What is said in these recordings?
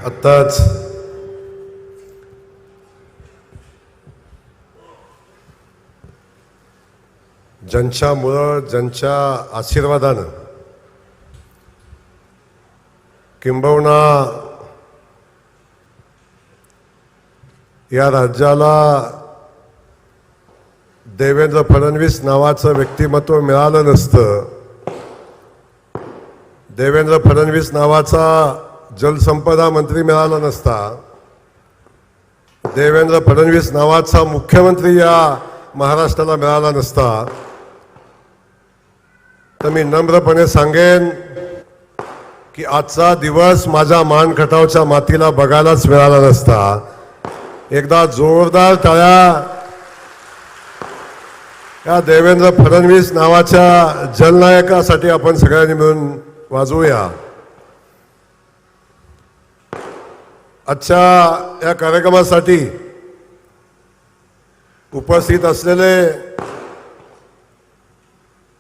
आत्ताच ज्यांच्यामुळं ज्यांच्या आशीर्वादानं किंबहुना या राज्याला देवेंद्र फडणवीस नावाचं व्यक्तिमत्व मिळालं नसतं, देवेंद्र फडणवीस नावाचा जलसंपदा मंत्री मिळाला नसता, देवेंद्र फडणवीस नावाचा मुख्यमंत्री या महाराष्ट्राला मिळाला नसता, तर मी नम्रपणे सांगेन की आजचा दिवस माझ्या मानखटावच्या मातीला बघायलाच मिळाला नसता. एकदा जोरदार टाळ्या या देवेंद्र फडणवीस नावाच्या जलनायकासाठी आपण सगळ्यांनी मिळून वाजवूया. आजच्या या कार्यक्रमासाठी उपस्थित असलेले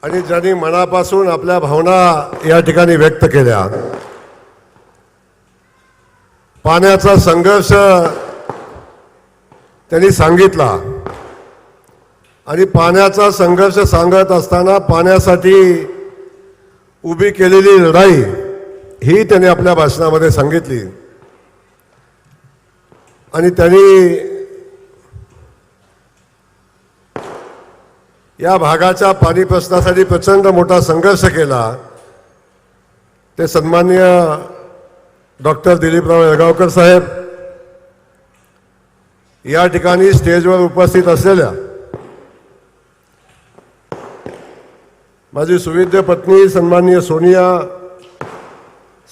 आणि ज्यांनी मनापासून आपल्या भावना या ठिकाणी व्यक्त केल्या, पाण्याचा संघर्ष त्यांनी सांगितला आणि पाण्याचा संघर्ष सांगत असताना पाण्यासाठी उभी केलेली लढाई ही त्यांनी आपल्या भाषणामध्ये सांगितली. आणि त्यांनी या भागाच्या पाणी प्रश्नासाठी प्रचंड मोठा संघर्ष केला. ते सन्माननीय डॉक्टर दिलीपराव येळगावकर साहेब या ठिकाणी स्टेजवर उपस्थित असलेल्या माझी सुविद्य पत्नी सन्माननीय सोनिया,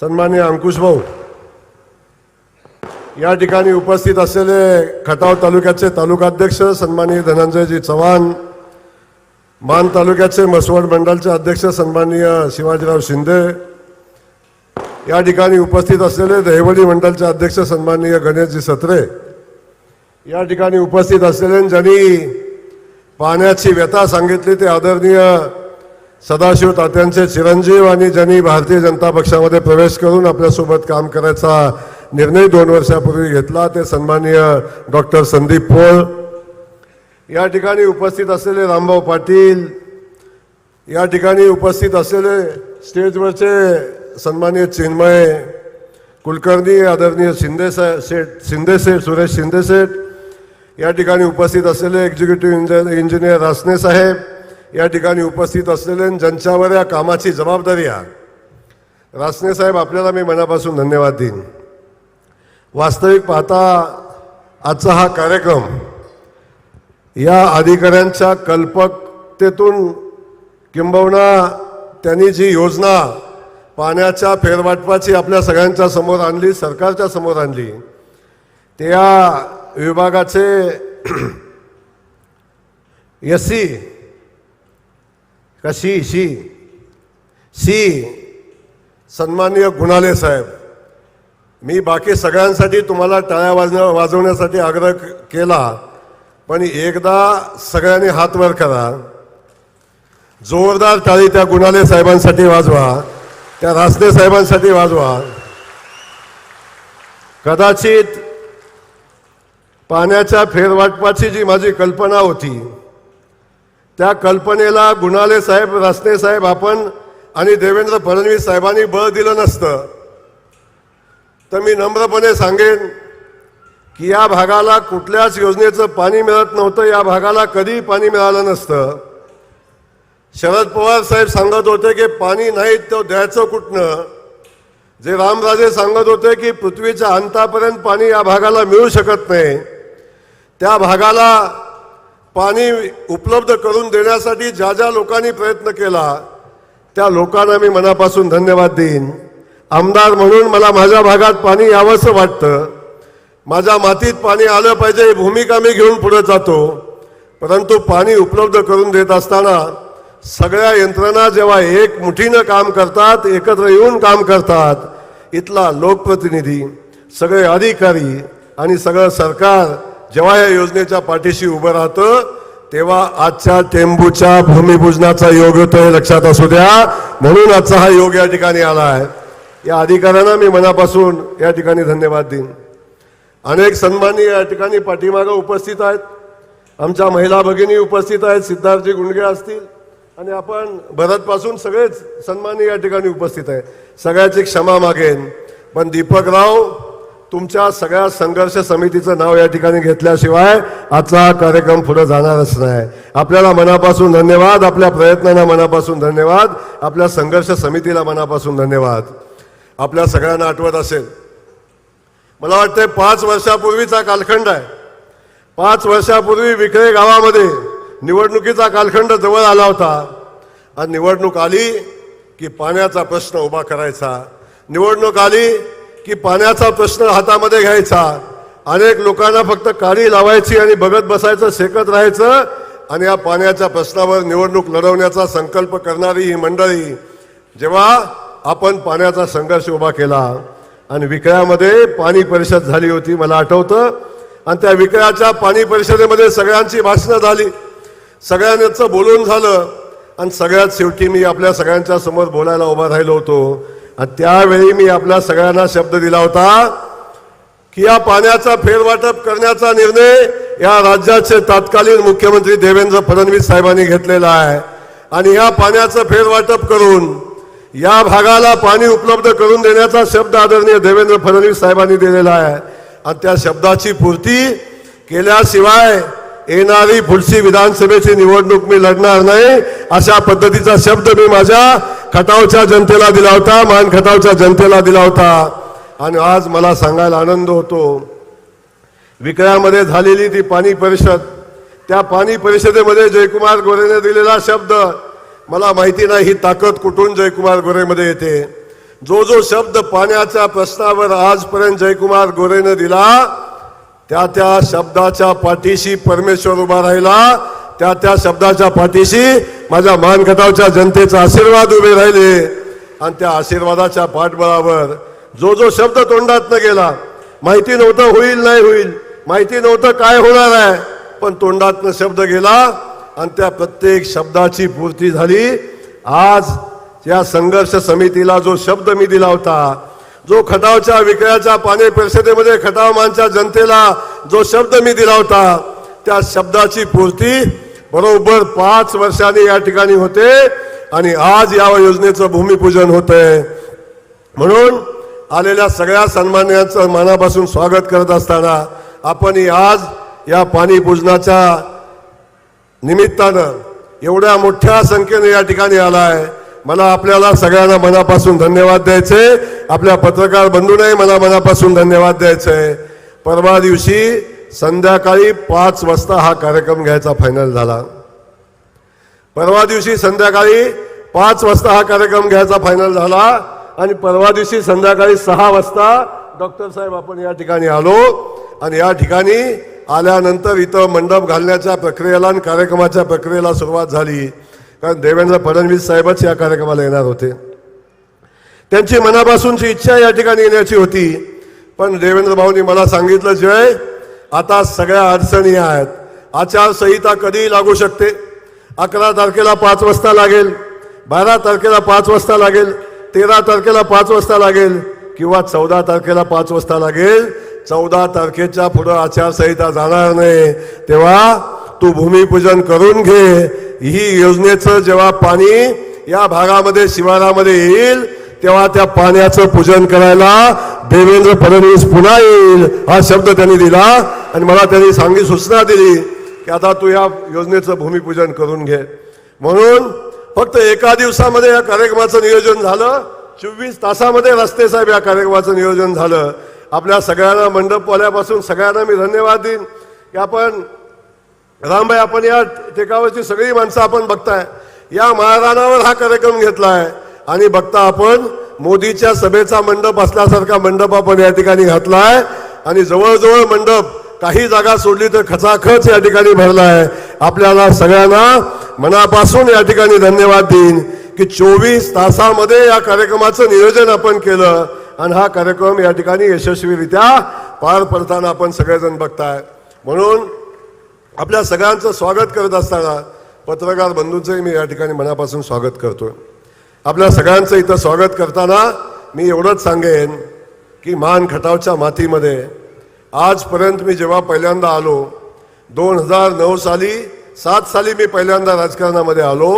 सन्माननीय अंकुश भाऊ, या ठिकाणी उपस्थित असलेले खटाव तालुक्याचे तालुकाध्यक्ष सन्माननीय धनंजयजी चव्हाण, मान तालुक्याचे मसवड मंडलचे अध्यक्ष सन्माननीय शिवाजीराव शिंदे, या ठिकाणी उपस्थित असलेले दहिवडी मंडलचे अध्यक्ष सन्माननीय गणेशजी सत्रे, या ठिकाणी उपस्थित असलेले ज्यांनी पाण्याची व्यथा सांगितली ते आदरणीय सदाशिव तात्यांचे चिरंजीव आणि ज्यांनी भारतीय जनता पक्षामध्ये प्रवेश करून आपल्यासोबत काम करायचा निर्णय 2 वर्षापूर्वी घेतला ते सन्माननीय डॉक्टर संदीप पोळ, या ठिकाणी उपस्थित असलेले रामभाऊ पाटील, या ठिकाणी उपस्थित असलेले स्टेजवरचे सन्माननीय चिन्मय कुलकर्णी, आदरणीय शिंदे सेठ सुरेश शिंदे सेठ, या ठिकाणी उपस्थित असलेले एक्झिक्युटिव्ह इंजिनियर रासने साहेब, या ठिकाणी उपस्थित असलेले ज्यांच्यावर या कामाची जबाबदारी आहे. रासने साहेब, आपल्याला मी मनापासून धन्यवाद देईन. वास्तविक पाहता आजचा हा कार्यक्रम या अधिकाऱ्यांच्या कल्पकतेतून किंबहुना त्यांनी जी योजना पाण्याच्या फेरवाटपाची आपल्या सगळ्यांच्या समोर आणली, सरकारच्या समोर आणली, त्या विभागाचे एससी का सी सन्माननीय गुणाले साहेब, मी बाकी सगळ्यांसाठी तुम्हाला टाळ्या वाजवण्यासाठी आग्रह केला, पण एकदा सगळ्यांनी हात वर करा, जोरदार टाळी त्या गुणाले साहेबांसाठी वाजवा, त्या रासने साहेबांसाठी वाजवा. कदाचित पाण्याच्या फेरवाटपाची जी माझी कल्पना होती त्या कल्पनेला गुणाले साहेब, रासने साहेब आपण आणि देवेंद्र फडणवीस साहेबांनी बळ दिलं नसतं तर मी नम्रपणे सांगेन की या भागाला कुठल्याच योजनेचं पाणी मिळत नव्हतं, या भागाला कधी पाणी मिळालं नसतं. शरद पवार साहेब सांगत होते की पाणी नाही तो द्यायचं कुठनं, जे रामराजे सांगत होते की पृथ्वीच्या अंतापर्यंत पाणी या भागाला मिळू शकत नाही, त्या भागाला पाणी उपलब्ध करून देण्यासाठी ज्या ज्या लोकांनी प्रयत्न केला त्या लोकांना मी मनापासून धन्यवाद देईन. आमदार म्हणून मला माझ्या भागात पाणी यावंसं वाटतं, माझ्या मातीत पाणी आलं पाहिजे ही भूमिका मी घेऊन पुढे जातो. परंतु पाणी उपलब्ध करून देत असताना सगळ्या यंत्रणा जेव्हा एक मुठीनं काम करतात, एकत्र येऊन काम करतात, इथला लोकप्रतिनिधी, सगळे अधिकारी आणि सगळं सरकार जेव्हा या योजनेच्या पाठीशी उभं राहतं तेव्हा आजच्या टेंबूच्या भूमिपूजनाचा योग होतो हे लक्षात असू द्या. म्हणून आजचा हा योग या ठिकाणी आला आहे. या अधिकाऱ्यांना मी मनापासून या ठिकाणी धन्यवाद देईन. अनेक सन्मानी या ठिकाणी पाठीमागं उपस्थित आहेत. आमच्या महिला भगिनी उपस्थित आहेत, सिद्धार्थजी गुंडगे असतील आणि आपण भरतपासून सगळेच सन्मानी या ठिकाणी उपस्थित आहे. सगळ्याची क्षमा मागेन, पण दीपकराव तुमच्या सगळ्या संघर्ष समितीचं नाव या ठिकाणी घेतल्याशिवाय आजचा कार्यक्रम पुढे जाणारच नाही. आपल्याला मनापासून धन्यवाद, आपल्या प्रयत्नांना मनापासून धन्यवाद, आपल्या संघर्ष समितीला मनापासून धन्यवाद. आपल्या सगळ्यांना आठवत असेल, मला वाटतंय 5 वर्षापूर्वीचा कालखंड आहे. 5 वर्षापूर्वी विक्रे गावामध्ये निवडणुकीचा कालखंड जवळ आला होता आणि निवडणूक आली की पाण्याचा प्रश्न उभा करायचा. निवडणूक आली की पाण्याचा प्रश्न हातामध्ये घ्यायचा. अनेक लोकांना फक्त काडी लावायची आणि बघत बसायचं, शेकत राहायचं आणि या पाण्याच्या प्रश्नावर निवडणूक लढवण्याचा संकल्प करणारी ही मंडळी, जेव्हा आपण पाण्याचा संघर्ष उभा केला आणि विक्र्यामध्ये पाणी परिषद झाली होती, मला आठवतं. आणि त्या विक्र्याच्या पाणी परिषदेमध्ये सगळ्यांची भाषणं झाली, सगळ्यांचं बोलून झालं आणि सगळ्यात शेवटी मी आपल्या सगळ्यांच्या समोर बोलायला उभा राहिलो होतो. आणि त्यावेळी मी आपल्या सगळ्यांना शब्द दिला होता की या पाण्याचा फेरवाटप करण्याचा निर्णय या राज्याचे तत्कालीन मुख्यमंत्री देवेंद्र फडणवीस साहेबांनी घेतलेला आहे आणि या पाण्याचं फेरवाटप करून या भागाला पाणी उपलब्ध करून देण्याचा शब्द आदरणीय देवेंद्र फडणवीस साहेबांनी दिलेला आहे. आणि त्या शब्दाची पूर्ती केल्याशिवाय येणारी पुढची विधानसभेची निवडणूक मी लढणार नाही, अशा पद्धतीचा शब्द मी माझ्या खटावच्या जनतेला दिला होता, मान खटावच्या जनतेला दिला होता. आणि आज मला सांगायला आनंद होतो, विक्र्यामध्ये झालेली ती पाणी परिषद, त्या पाणी परिषदेमध्ये जयकुमार गोरेने दिलेला शब्द, मला माहिती नाही ही ताकद कुठून जयकुमार गोरेमध्ये येते. जो जो शब्द पाण्याच्या प्रश्नावर आजपर्यंत जयकुमार गोरेने दिला, त्या त्या शब्दाच्या पाठीशी परमेश्वर उभा राहिला, त्या त्या शब्दाच्या पाठीशी माझ्या मानखटावच्या जनतेचा आशीर्वाद उभे राहिले. आणि त्या आशीर्वादाच्या पाठबळावर जो जो शब्द तोंडात न गेला, माहिती नव्हतं होईल नाही होईल, माहिती नव्हतं काय होणार आहे, पण तोंडातनं शब्द गेला आणि त्या प्रत्येक शब्दाची पूर्ती झाली. आज या संघर्ष समितीला जो शब्द मी दिला होता, जो खटावच्या विक्र्याच्या पाणी परिषदेमध्ये खटाव मानच्या जनतेला जो शब्द मी दिला होता, त्या शब्दाची पूर्ती बरोबर 5 वर्षांनी या ठिकाणी होते आणि आज या योजनेचं भूमिपूजन होतंय. म्हणून आलेल्या सगळ्या सन्मान्यांचं मनापासून स्वागत करत असताना आपण आज या पाणी पूजनाच्या निमित्तानं एवढ्या मोठ्या संख्येने या ठिकाणी आलाय. मला आपल्याला सगळ्यांना मनापासून धन्यवाद द्यायचे, आपल्या पत्रकार बंधूंनाही मला मनापासून धन्यवाद द्यायचे. परवा दिवशी संध्याकाळी 5 वाजता हा कार्यक्रम घ्यायचा फायनल झाला. परवा दिवशी संध्याकाळी 5 वाजता हा कार्यक्रम घ्यायचा फायनल झाला आणि परवा दिवशी संध्याकाळी 6 वाजता डॉक्टर साहेब आपण या ठिकाणी आलो आणि या ठिकाणी आल्यानंतर इथं मंडप घालण्याच्या प्रक्रियेला आणि कार्यक्रमाच्या प्रक्रियेला सुरुवात झाली. कारण देवेंद्र फडणवीस साहेबच या कार्यक्रमाला येणार होते, त्यांची मनापासूनची इच्छा या ठिकाणी येण्याची होती. पण देवेंद्र भाऊंनी मला सांगितलं, जय आता सगळ्या अडचणी आहेत, आचारसंहिता कधीही लागू शकते. 11 तारखेला 5 वाजता लागेल, 12 तारखेला 5 वाजता लागेल, 13 तारखेला 5 वाजता लागेल किंवा 14 तारखेला 5 वाजता लागेल. 14 तारखेच्या पुढे आचारसंहिता जाणार नाही, तेव्हा तू भूमिपूजन करून घे. ही योजनेचं जेव्हा पाणी या भागामध्ये शिवारामध्ये येईल तेव्हा त्या पाण्याचं पूजन करायला देवेंद्र फडणवीस पुन्हा येईल, हा शब्द त्यांनी दिला. आणि मला त्यांनी सूचना दिली की आता तू या योजनेचं भूमिपूजन करून घे. म्हणून फक्त एका दिवसामध्ये या कार्यक्रमाचं नियोजन झालं, 24 तासामध्ये रस्ते साहेब या कार्यक्रमाचं नियोजन झालं. आपल्या सगळ्यांना मंडपवाल्यापासून सगळ्यांना मी धन्यवाद देईन की आपण रामभाई, आपण या टेकावरची सगळी माणसं आपण बघताय, या महाराणावर हा कार्यक्रम घेतलाय आणि बघता आपण मोदीच्या सभेचा मंडप असल्यासारखा मंडप आपण या ठिकाणी घातलाय आणि जवळजवळ मंडप काही जागा सोडली तर खचाखच या ठिकाणी भरलाय. आपल्याला सगळ्यांना मनापासून या ठिकाणी धन्यवाद देईन की 24 तासामध्ये या कार्यक्रमाचं नियोजन आपण केलं आणि हा कार्यक्रम या ठिकाणी यशस्वीरित्या पार पडताना आपण सगळेजण बघताय. म्हणून आपल्या सगळ्यांचं स्वागत करत असताना पत्रकार बंधूंचंही मी या ठिकाणी मनापासून स्वागत करतोय. आपल्या सगळ्यांचं इथं स्वागत करताना मी एवढंच सांगेन की मान खटावच्या मातीमध्ये आजपर्यंत मी जेव्हा पहिल्यांदा आलो 2009 साली 7 साली मी पहिल्यांदा राजकारणामध्ये आलो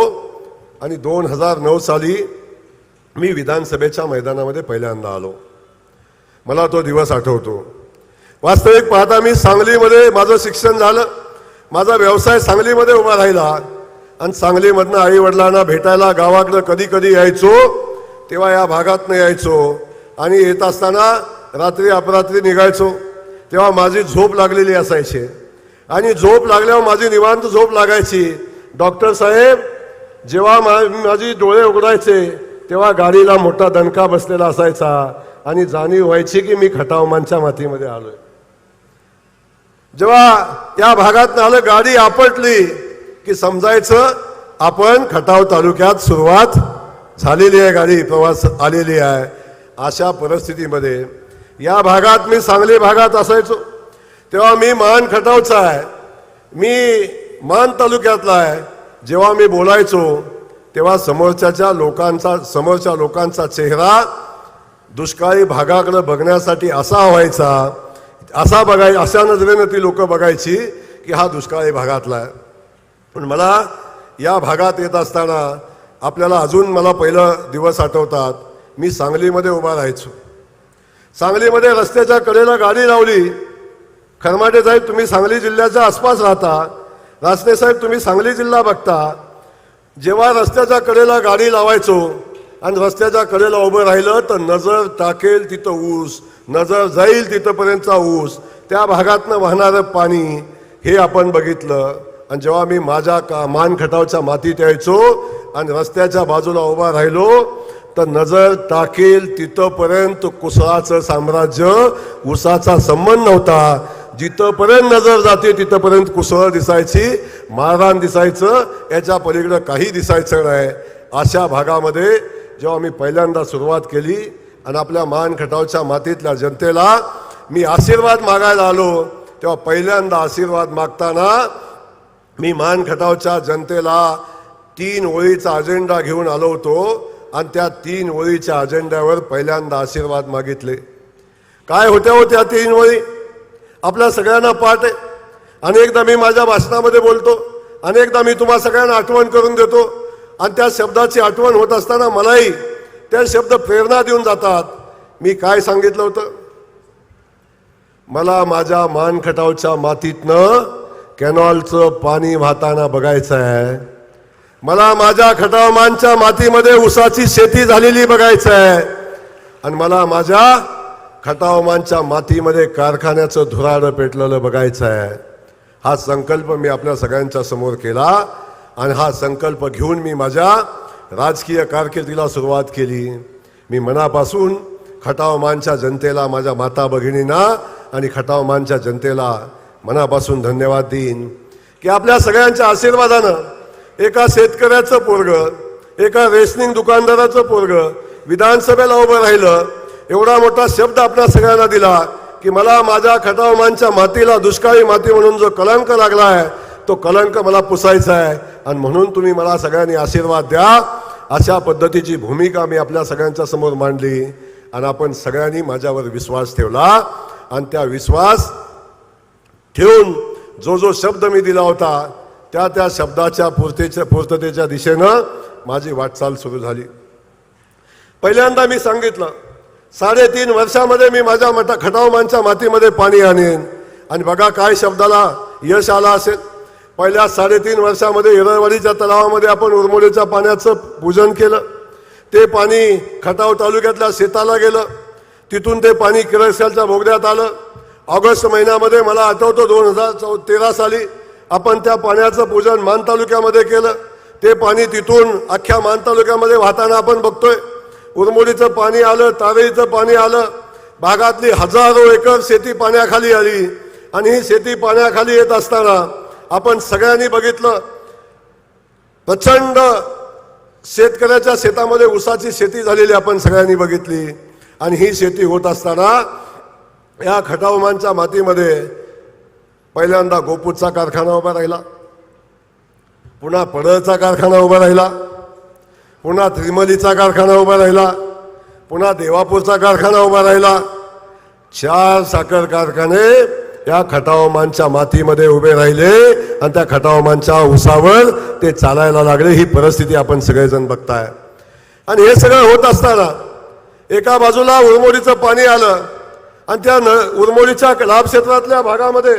आणि 2009 साली मी विधानसभेच्या मैदानामध्ये पहिल्यांदा आलो. मला तो दिवस आठवतो. वास्तविक पाहता मी सांगलीमध्ये माझं शिक्षण झालं, माझा व्यवसाय सांगलीमध्ये उभा राहिला आणि सांगलीमधनं आई वडिलांना भेटायला गावाकडं कधी कधी यायचो, तेव्हा या भागातनं यायचो आणि येत असताना रात्री अपरात्री निघायचो. तेव्हा माझी झोप लागलेली असायची आणि झोप लागल्यावर माझी निवांत झोप लागायची. डॉक्टर साहेब जेव्हा माझी डोळे उघडायचे तेव्हा गाडीला मोठा दणका बसलेला असायचा आणि जाणीव व्हायची की मी खटावमानच्या मातीमध्ये आलोय. जेव्हा या भागात आलं, गाडी आपटली की समजायचं आपण खटाव तालुक्यात सुरुवात झालेली आहे, गाडी प्रवास आलेली आहे. अशा परिस्थितीमध्ये या भागात मी सांगली भागात असायचो तेव्हा मी मान खटावचा आहे, मी मान तालुक्यातला आहे. जेव्हा मी बोलायचो तेव्हा समोरच्या लोकांचा चेहरा दुष्काळी भागाकडे बघण्यासाठी असा व्हायचा, अशा नजरेनं ती लोक बघायची की हा दुष्काळी भागातला आहे. पण मला या भागात येत असताना आपल्याला अजून मला पहिलं दिवस आठवतात. मी सांगलीमध्ये उभा राहायचो. सांगलीमध्ये रस्त्याच्या कडेला गाडी लावली. खरमाटे साहेब तुम्ही सांगली जिल्ह्याच्या आसपास राहता, रासने साहेब तुम्ही सांगली जिल्हा बघता. जेव्हा रस्त्याच्या कडेला गाडी लावायचो आणि रस्त्याच्या कडेला उभं राहिलं तर नजर टाकेल तिथं ऊस, नजर जाईल तिथंपर्यंतचा ऊस, त्या भागातनं वाहणारं पाणी हे आपण बघितलं. आणि जेव्हा मी माझ्या मान खटावच्या मातीत यायचो आणि रस्त्याच्या बाजूला उभा राहिलो तर नजर टाकेल तिथंपर्यंत कुसळाचं साम्राज्य, ऊसाचा संबंध नव्हता. जिथंपर्यंत नजर जाते तिथंपर्यंत कुसळ दिसायची, मारहाण दिसायचं, याच्या पलीकडं काही दिसायचं नाही. अशा भागामध्ये जेव्हा मी पहिल्यांदा सुरुवात केली आणि आपल्या मान खटावच्या मातीतल्या जनतेला मी आशीर्वाद मागायला आलो, तेव्हा पहिल्यांदा आशीर्वाद मागताना मी मान खटावच्या जनतेला 3 ओळीचा अजेंडा घेऊन आलो होतो आणि त्या 3 ओळीच्या अजेंड्यावर पहिल्यांदा आशीर्वाद मागितले. काय होत्या हो त्या 3 ओळी? आपल्या सगळ्यांना पाठ आहे. अनेकदा मी माझ्या भाषणामध्ये बोलतो, अनेकदा मी तुम्हा सगळ्यांना आठवण करून देतो आणि त्या शब्दाची आठवण होत असताना मलाही त्या शब्द प्रेरणा देऊन जातात. मी काय सांगितलं होतं? मला माझ्या मान खटावच्या मातीतनं कॅनॉलचं पाणी वाहताना बघायचं आहे. मला माझ्या खटावमानच्या मातीमध्ये ऊसाची शेती झालेली बघायचं आहे आणि मला माझ्या खटावमानच्या मातीमध्ये कारखान्याचं धुराडं पेटलेलं बघायचं आहे. हा संकल्प मी आपल्या सगळ्यांच्या समोर केला आणि हा संकल्प घेऊन मी माझ्या राजकीय कारकिर्दीला सुरुवात केली. मी मनापासून खटावमानच्या जनतेला, माझ्या माता भगिनींना आणि खटावमानच्या जनतेला मनापासून धन्यवाद देईन की आपल्या सगळ्यांच्या आशीर्वादानं एका शेतकऱ्याचं पोरगं, एका रेशनिंग दुकानदाराचं पोरगं विधानसभेला उभं राहिलं. एवढा मोठा शब्द आपल्या सगळ्यांना दिला की मला माझ्या खटावमानच्या मातीला दुष्काळी माती म्हणून जो कलंक लागला आहे तो कलंक मला पुसायचा आहे आणि म्हणून तुम्ही मला सगळ्यांनी आशीर्वाद द्या. अशा पद्धतीची भूमिका मी आपल्या सगळ्यांच्या समोर मांडली आणि आपण सगळ्यांनी माझ्यावर विश्वास ठेवला आणि त्या विश्वास ठेवून जो शब्द मी दिला होता त्या शब्दाच्या पूर्ततेच्या दिशेनं माझी वाटचाल सुरू झाली. पहिल्यांदा मी सांगितलं 3.5 वर्षामध्ये मी माझ्या खटावमानच्या मातीमध्ये पाणी आणेन आणि बघा काय शब्दाला यश आला असेल. पहिल्या 3.5 वर्षामध्ये हिरळवाडीच्या तलावामध्ये आपण उरमोडीच्या पाण्याचं पूजन केलं. ते पाणी खटाव तालुक्यातल्या शेताला गेलं, तिथून ते पाणी किरसलच्या बोगद्यात आलं. ऑगस्ट महिन्यामध्ये मला आठवतो 2013 साली आपण त्या पाण्याचं पूजन मान तालुक्यामध्ये केलं. ते पाणी तिथून अख्ख्या मान तालुक्यामध्ये वाहताना आपण बघतोय. उरमोडीचं पाणी आलं, तारेईचं पाणी आलं. भागातली हजारो एकर शेती पाण्याखाली आली आणि ही शेती पाण्याखाली येत असताना आपण सगळ्यांनी बघितलं प्रचंड शेतकऱ्याच्या शेतामध्ये ऊसाची शेती झालेली आपण सगळ्यांनी बघितली. आणि ही शेती होत असताना या खटावमानच्या मातीमध्ये पहिल्यांदा गोपूरचा कारखाना उभा राहिला, पुन्हा पडळचा कारखाना उभा राहिला, पुन्हा त्रिमलीचा कारखाना उभा राहिला, पुन्हा देवापूरचा कारखाना उभा राहिला. 4 साखर कारखाने या खटावमानच्या मातीमध्ये उभे राहिले आणि त्या खटावमानच्या उसावर ते चालायला लागले. ही परिस्थिती आपण सगळेजण बघताय. आणि हे सगळं होत असताना एका बाजूला उरमोडीचं पाणी आलं आणि त्या उरमोडीच्या लाभ क्षेत्रातल्या भागामध्ये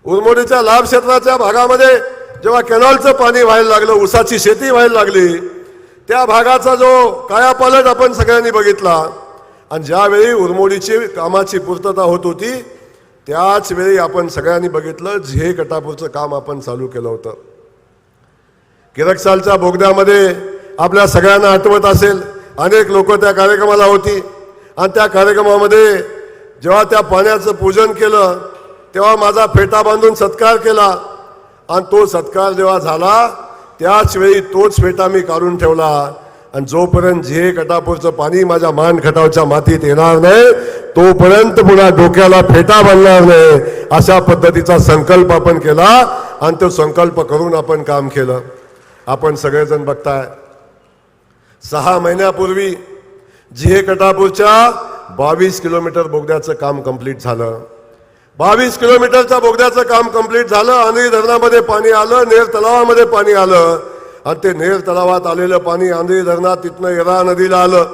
उरमोडीच्या लाभ क्षेत्राच्या भागामध्ये जेव्हा कॅनॉलचं पाणी व्हायला लागलं, ऊसाची शेती व्हायला लागली, त्या भागाचा जो कायापालट आपण सगळ्यांनी बघितला. आणि ज्यावेळी उरमोडीची कामाची पूर्तता होत होती त्याच वेळी आपण सगळ्यांनी बघितलं झे कटापूरचं काम आपण चालू केलं होतं. किरकसालच्या बोगद्यामध्ये आपल्या सगळ्यांना आठवत असेल, अनेक लोक त्या कार्यक्रमाला होती. आणि त्या कार्यक्रमामध्ये जेव्हा त्या पाण्याचं पूजन केलं तेव्हा माझा फेटा बांधून सत्कार केला. आणि तो सत्कार जेव्हा झाला त्याच वेळी तोच फेटा मी काढून ठेवला. आणि जोपर्यंत झे कटापूरचं पाणी माझ्या मान खटावच्या मातीत येणार नाही तोपर्यंत पुन्हा डोक्याला फेटा बांधणार नाही, अशा पद्धतीचा संकल्प आपण केला. आणि तो संकल्प करून आपण काम केलं. आपण सगळेजण बघताय 6 महिन्यापूर्वी झे कटापूरच्या 22 किलोमीटर बोगद्याचं काम कंप्लीट झालं. 22 किलोमीटरच्या बोगद्याचं काम कंप्लीट झालं. आंधळी धरणामध्ये पाणी आलं, नेर तलावामध्ये पाणी आलं. आणि ते नेर तलावात आलेलं पाणी आंधळी धरणात तिथनं येरा नदीला आलं.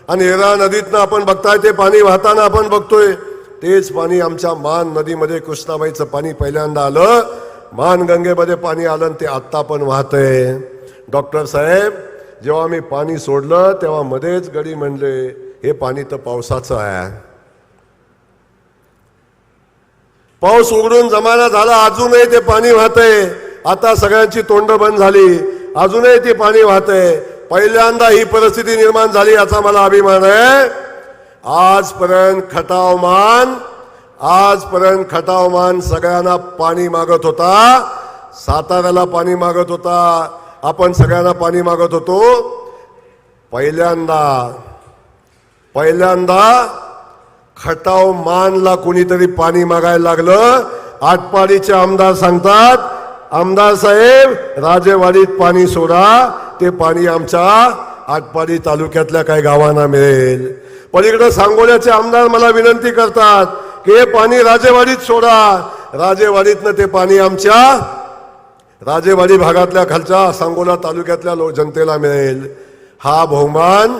आणि येरा नदीतनं आपण बघताय ते पाणी वाहताना आपण बघतोय तेच पाणी आमच्या मान नदीमध्ये कृष्णाबाईचं पाणी पहिल्यांदा आलं. मान गंगेमध्ये पाणी आलं आणि ते आत्ता पण वाहतंय. डॉक्टर साहेब जेव्हा मी पाणी सोडलं तेव्हा मध्येच गडी म्हणले हे पाणी तर पावसाचं आहे. पाऊस उघडून जमाना झाला अजूनही ते पाणी वाहतंय. आता सगळ्यांची तोंड बंद झाली, अजूनही ते पाणी वाहतंय. पहिल्यांदा ही परिस्थिती निर्माण झाली याचा मला अभिमान आहे. आजपर्यंत खटावमान सगळ्यांना पाणी मागत होता. साताऱ्याला पाणी मागत होता, आपण सगळ्यांना पाणी मागत होतो. पहिल्यांदा खटावमानला कोणीतरी पाणी मागायला लागलं. आटपाडीचे आमदार सांगतात आमदार साहेब राजेवाडीत पाणी सोडा, ते पाणी आमच्या आटपाडी तालुक्यातल्या काही गावांना मिळेल. पलीकडे सांगोल्याचे आमदार मला विनंती करतात की हे पाणी राजेवाडीत सोडा, राजेवाडीतनं ते पाणी आमच्या राजेवाडी भागातल्या खालच्या सांगोला तालुक्यातल्या जनतेला मिळेल. हा बहुमान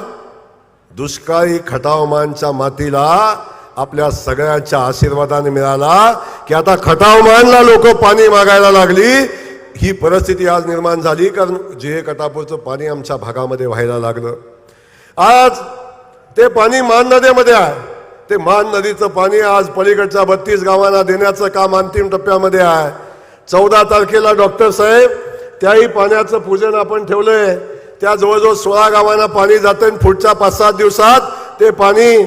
दुष्काळी खटावमानच्या मातीला आपल्या सगळ्यांच्या आशीर्वादाने मिळाला की आता खटावमानला लोक पाणी मागायला लागली. ही परिस्थिती आज निर्माण झाली कारण झे कटापूरचं पाणी आमच्या भागामध्ये व्हायला लागलं. आज ते पाणी मान नदीमध्ये आहे. ते मान नदीचं पाणी आज पलीकडच्या 32 गावांना देण्याचं काम अंतिम टप्प्यामध्ये आहे. 14 तारखेला डॉक्टर साहेब त्याही पाण्याचं पूजन आपण ठेवलंय. त्या जवळजवळ 16 गावांना पाणी जातं आणि पुढच्या 5-7 दिवसात ते पाणी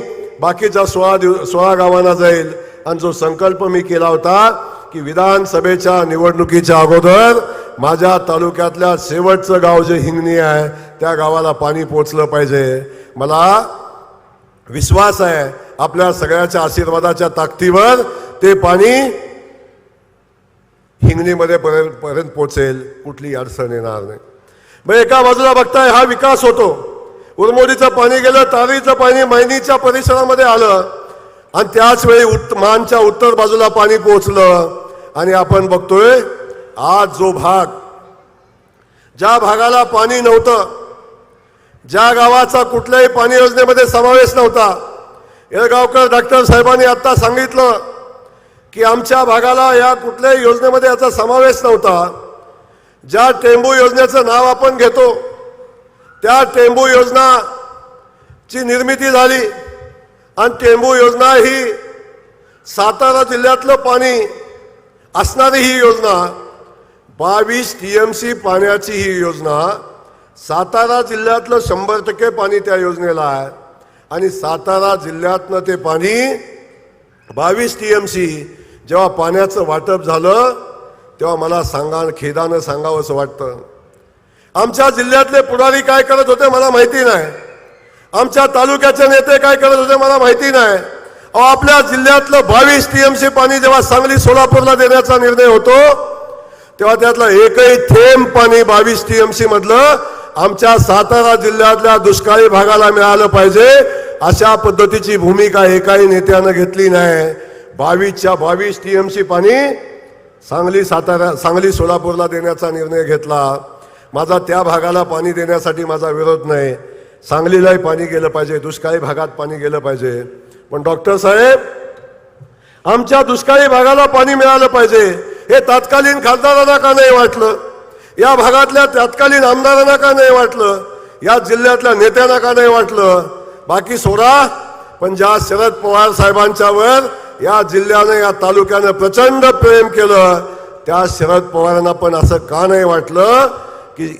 बाकीच्या 16 गावांना जाईल. आणि जो संकल्प मी केला होता की विधानसभेच्या निवडणुकीच्या अगोदर माझ्या तालुक्यातल्या शेवटचं गाव जे हिंगणी आहे त्या गावाला पाणी पोचलं पाहिजे. मला विश्वास आहे आपल्या सगळ्याच्या आशीर्वादाच्या ताकदीवर ते पाणी हिंगणीमध्ये पर्यंत पोचेल, कुठली अडचण येणार नाही. मग एका बाजूला बघताय हा विकास होतो. उरमोडीचं पाणी गेलं, तारीचं पाणी मैनीच्या परिसरामध्ये आलं आणि त्याच वेळी मानच्या उत्तर बाजूला पाणी पोहोचलं. आणि आपण बघतोय आज जो भाग ज्या भागाला पाणी नव्हतं, ज्या गावाचा कुठल्याही पाणी योजनेमध्ये समावेश नव्हता, येळगावकर डॉक्टर साहेबांनी आता सांगितलं की आमच्या भागाला या कुठल्याही योजनेमध्ये याचा समावेश नव्हता. ज्या टेंबू योजनेचं नाव आपण घेतो त्या टेंबू योजनाची निर्मिती झाली आणि टेंबू योजना ही सातारा जिल्ह्यातलं पाणी असणारी ही योजना 22 TMC पाण्याची ही योजना सातारा जिल्ह्यातलं 100% पाणी त्या योजनेला आहे. आणि सातारा जिल्ह्यातनं ते पाणी 22 TMC जेव्हा पाण्याचं वाटप झालं तेव्हा मला खेदानं सांगावं असं वाटतं आमच्या जिल्ह्यातले पुढारी काय करत होते मला माहिती नाही, आमच्या तालुक्याचे नेते काय करत होते मला माहिती नाही. आपल्या जिल्ह्यातलं 22 TMC पाणी जेव्हा सांगली सोलापूरला देण्याचा निर्णय होतो तेव्हा त्यातलं एकही थेंब पाणी 22 TMC मधलं आमच्या सातारा जिल्ह्यातल्या दुष्काळी भागाला मिळालं पाहिजे, अशा पद्धतीची भूमिका एकाही नेत्यानं घेतली नाही. 22च्या 22 TMC पाणी सांगली सोलापूरला देण्याचा निर्णय घेतला. माझा त्या भागाला पाणी देण्यासाठी माझा विरोध नाही, सांगलीलाही पाणी गेलं पाहिजे, दुष्काळी भागात पाणी गेलं पाहिजे. पण डॉक्टर साहेब, आमच्या दुष्काळी भागाला पाणी मिळालं पाहिजे हे तत्कालीन खासदारांना का नाही वाटलं? या भागातल्या तत्कालीन आमदारांना का नाही वाटलं? या जिल्ह्यातल्या नेत्यांना का नाही वाटलं? बाकी सोडा, पण ज्या शरद पवार साहेबांच्यावर या जिल्ह्याने या तालुक्याने प्रचंड प्रेम केलं, त्या शरद पवारांना पण असं का नाही वाटलं की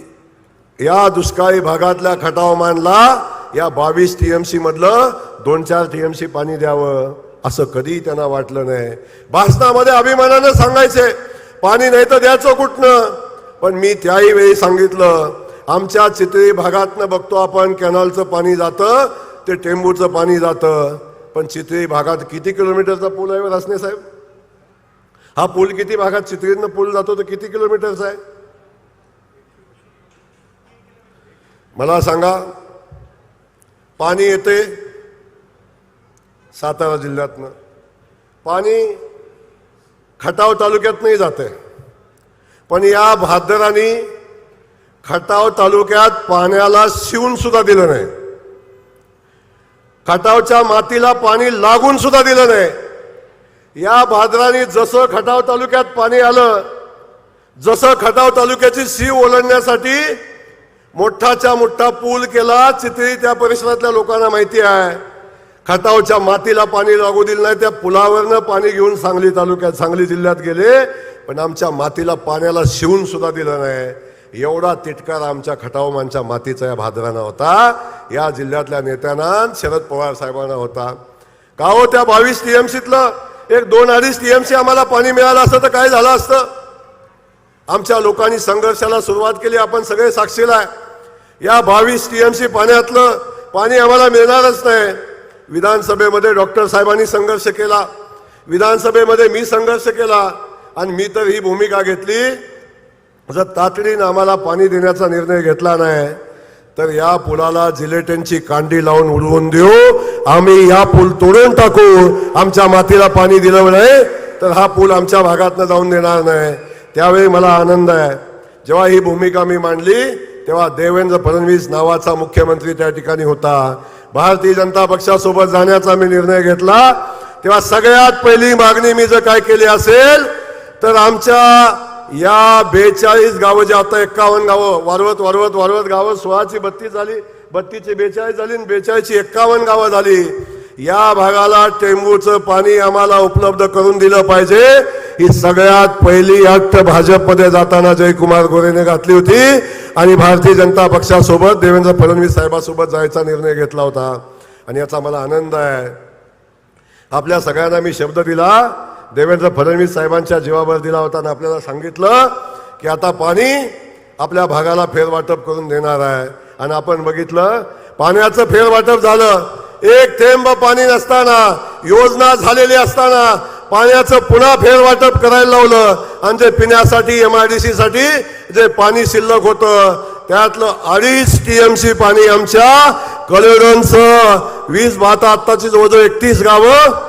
या दुष्काळी भागातल्या खटावमानला या 22 TMC मधलं 2-4 TMC पाणी द्यावं, असं कधी त्यांना वाटलं नाही. भाषणामध्ये अभिमानानं सांगायचे पाणी नाही तर द्यायचं कुठनं. पण मी त्याही वेळी सांगितलं, आमच्या चितळी भागातनं बघतो आपण कॅनलचं पाणी जातं, ते टेंबूचं पाणी जातं. पण चितळी भागात किती किलोमीटरचा पूल आहे रासने साहेब? हा पूल किती भागात चितळीतनं पूल जातो तर किती किलोमीटरचा आहे? मला सांगा. पाणी येते सातारा जिल्ह्यातनं, पाणी खटाव तालुक्यातनंही जाते, पण या भादरांनी खटाव तालुक्यात पाण्याला शिवून सुद्धा दिलं नाही. खटावच्या मातीला पाणी लागून सुद्धा दिलं नाही. या भादरांनी जसं खटाव तालुक्यात पाणी आलं, जसं खटाव तालुक्याची सीव ओलांडण्यासाठी मोठाच्या मोठा पूल केला, चितळी त्या परिसरातल्या लोकांना माहिती आहे. खटावच्या मातीला पाणी लागू दिलं नाही, त्या पुलावरनं पाणी घेऊन सांगली जिल्ह्यात गेले, पण आमच्या मातीला पाण्याला शिवून सुद्धा दिलं नाही. एवढा तिटकार आमच्या खटावमानच्या मातीचा या भादरांना होता, या जिल्ह्यातल्या नेत्यांना शरद पवार साहेबांना होता. का हो, त्या 22 TMCतलं एक 2-2.5 TMC आम्हाला पाणी मिळालं असतं तर काय झालं असतं? आमच्या लोकांनी संघर्षाला सुरुवात केली, आपण सगळे साक्षीला आहे. या 22 TMC पाण्यातलं पाणी आम्हाला मिळणारच नाही. विधानसभेमध्ये डॉक्टर साहेबांनी संघर्ष केला, विधानसभेमध्ये मी संघर्ष केला, आणि मी तर ही भूमिका घेतली, जर तातडीनं आम्हाला पाणी देण्याचा निर्णय घेतला नाही तर या पुलाला जिलेटिनची कांडी लावून उडवून देऊ, आम्ही या पूल तोडून टाकू. आमच्या मातीला पाणी दिलं नाही तर हा पूल आमच्या भागातनं जाऊन देणार नाही. त्यावेळी मला आनंद आहे, जेव्हा ही भूमिका मी मांडली तेव्हा देवेंद्र फडणवीस नावाचा मुख्यमंत्री त्या ठिकाणी होता. भारतीय जनता पक्षासोबत जाण्याचा मी निर्णय घेतला तेव्हा सगळ्यात पहिली मागणी मी जर काय केली असेल तर आमच्या या 42 गावं, जे आता 51 गावं वाढवत गावं 16ची 32 झाली, 32ची 42 झाली, 42ची 51 गावं झाली. या भागाला टेंबूचं पाणी आम्हाला उपलब्ध करून दिलं पाहिजे, ही सगळ्यात पहिली अट भाजपमध्ये जाताना जयकुमार गोरेने घातली होती आणि भारतीय जनता पक्षासोबत देवेंद्र फडणवीस साहेबांसोबत जायचा निर्णय घेतला होता. आणि याचा मला आनंद आहे. आपल्या सगळ्यांना मी शब्द दिला, देवेंद्र फडणवीस साहेबांच्या जीवावर दिला होता आणि आपल्याला सांगितलं की आता पाणी आपल्या भागाला फेरवाटप करून देणार आहे. आणि आपण बघितलं, पाण्याचं फेरवाटप झालं. एक थेंब पाणी नसताना, योजना झालेली असताना पाण्याचं पुन्हा फेरवाटप करायला लावलं. आणि जे पिण्यासाठी MIDC साठी जे पाणी शिल्लक होतं त्यातलं 2.5 TMC पाणी आमच्या कलेडोनचं 20 आता आत्ताची जवळजवळ 31 गावं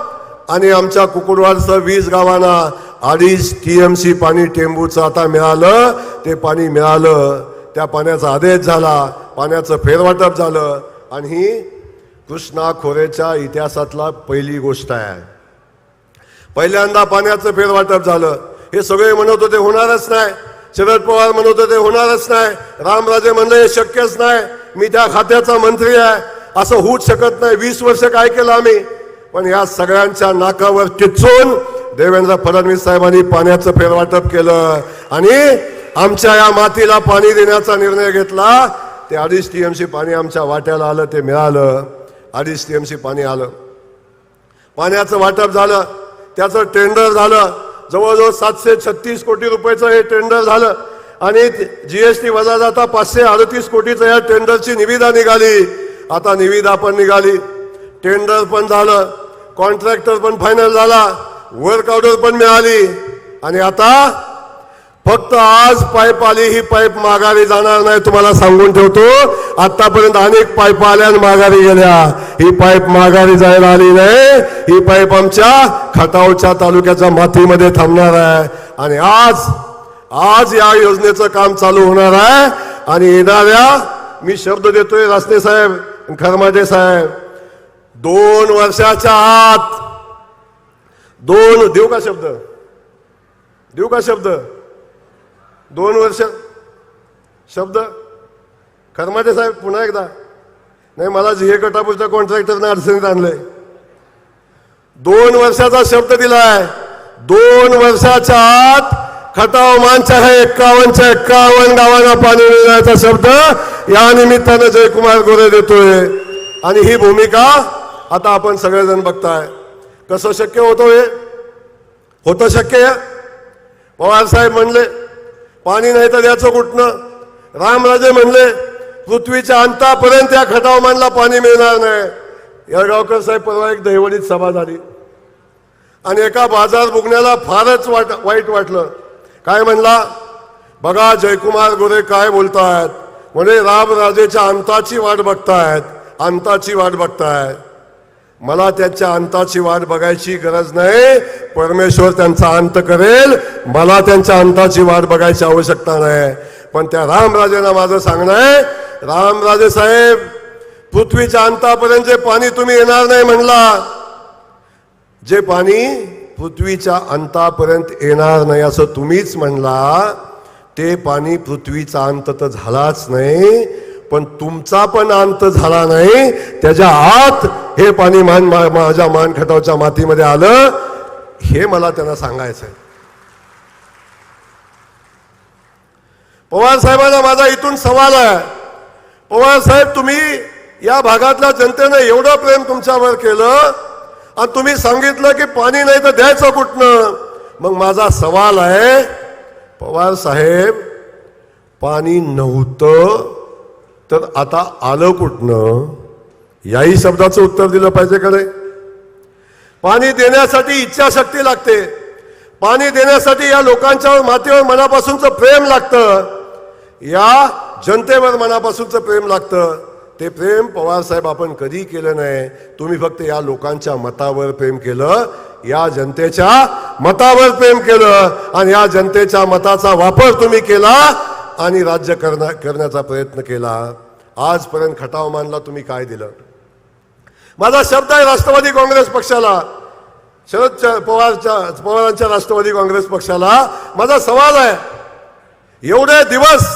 आणि आमच्या कुकुडवाडचं 20 गावांना 2.5 TMC पाणी टेंबूचं आता मिळालं. ते पाणी मिळालं, त्या पाण्याचा आदेश झाला, पाण्याचं फेरवाटप झालं. आणि ही कृष्णा खोऱ्याच्या इतिहासातला पहिली गोष्ट आहे. पहिल्यांदा पाण्याचं फेरवाटप झालं. हे सगळे म्हणत होते होणारच नाही, शरद पवार म्हणत होते होणारच नाही, रामराजे म्हणले हे शक्यच नाही, मी त्या खात्याचा मंत्री आहे, असं होऊच शकत नाही. 20 वर्ष काय केलं आम्ही. पण या सगळ्यांच्या नाकावर टिचून देवेंद्र फडणवीस साहेबांनी पाण्याचं फेरवाटप केलं आणि आमच्या या मातीला पाणी देण्याचा निर्णय घेतला. ते 2.5 TMC पाणी आमच्या वाट्याला आलं, ते मिळालं. 2.5 TMC पाणी आलं, पाण्याचं वाटप झालं, त्याचं टेंडर झालं. जवळजवळ 736 कोटी रुपयाचं हे टेंडर झालं आणि GST वजा जाता 538 कोटीचं या टेंडरची निविदा निघाली. आता निविदा पण निघाली, टेंडर पण झालं, कॉन्ट्रॅक्टर पण फायनल झाला, वर्क ऑर्डर पण मिळाली. आणि आता फक्त आज पाईप आली, ही पाईप माघारी जाणार नाही तुम्हाला सांगून ठेवतो. आतापर्यंत अनेक पाईप आल्या आणि माघारी गेल्या. ही पाईप माघारी जायला आली नाही. ही पाईप आमच्या खटावच्या तालुक्याच्या मातीमध्ये थांबणार आहे. आणि आज या योजनेचं काम चालू होणार आहे. आणि येणाऱ्या, मी शब्द देतोय रासने साहेब, खरमाटे साहेब, 2 वर्षाच्या आत देऊ का शब्द 2 वर्ष शब्द. खरमाटे साहेब पुन्हा एकदा, नाही मला झिहे कटापूरच्या कॉन्ट्रॅक्टरने अडचणीत आणलंय. 2 वर्षाचा शब्द दिलाय. 2 वर्षाच्या आत खटाव मानच्या 51 गावांना पाणी मिळण्याचा शब्द या निमित्तानं जयकुमार गोरे देतोय. आणि ही भूमिका आता आपण सगळेजण बघताय. कसं शक्य होतं? हे होतं शक्य. पवार साहेब म्हणले पाणी नाही तर द्यायचं कुठनं. रामराजे म्हणले पृथ्वीच्या अंतापर्यंत या खटाव मानला पाणी मिळणार नाही. येळगावकर साहेब परवा एक दहिवडीत सभा झाली आणि एका बाजार बुकण्याला फारच वाईट वाटलं. काय म्हणला? बघा जयकुमार गोरे काय बोलतायत. म्हणजे रामराजेच्या अंताची वाट बघतायत. मला त्यांच्या अंताची वाट बघायची गरज नाही. परमेश्वर त्यांचा अंत करेल. मला त्यांच्या अंताची वाट बघायची आवश्यकता नाही. पण त्या रामराजेंना माझं सांगणं आहे, रामराजे साहेब, पृथ्वीच्या अंतापर्यंत जे पाणी तुम्ही येणार नाही म्हणला, जे पाणी पृथ्वीच्या अंतापर्यंत येणार नाही असं तुम्हीच म्हणला, ते पाणी पृथ्वीचा अंत तर झालाच नाही, पण तुमचा पण अंत झाला नाही. त्याच्या आत हे पाणी माझ्या मानखटावच्या मातीमध्ये आलं. हे मला त्यांना सांगायचं आहे. पवार साहेबांना माझा इथून सवाल आहे. पवार साहेब, तुम्ही या भागातल्या जनतेनं एवढं प्रेम तुमच्यावर केलं आणि तुम्ही सांगितलं की पाणी नाही तर द्यायचं कुठनं. मग माझा सवाल आहे, पवार साहेब, पाणी नव्हतं तर आता आलं कुठनं? याही शब्दाचं उत्तर दिलं पाहिजे का नाही? पाणी देण्यासाठी इच्छाशक्ती लागते. पाणी देण्यासाठी या लोकांच्या मातीवर मनापासूनचं प्रेम लागतं. या जनतेवर मनापासूनचं प्रेम लागतं. ते प्रेम पवार साहेब आपण कधी केलं नाही. तुम्ही फक्त या लोकांच्या मतावर प्रेम केलं, या जनतेच्या मतावर प्रेम केलं आणि या जनतेच्या मताचा वापर तुम्ही केला आणि राज्य करण्याचा प्रयत्न केला. आजपर्यंत खटाव मानला तुम्ही काय दिलं? माझा शब्द आहे राष्ट्रवादी काँग्रेस पक्षाला, शरद पवारांच्या राष्ट्रवादी काँग्रेस पक्षाला माझा सवाल आहे, एवढे दिवस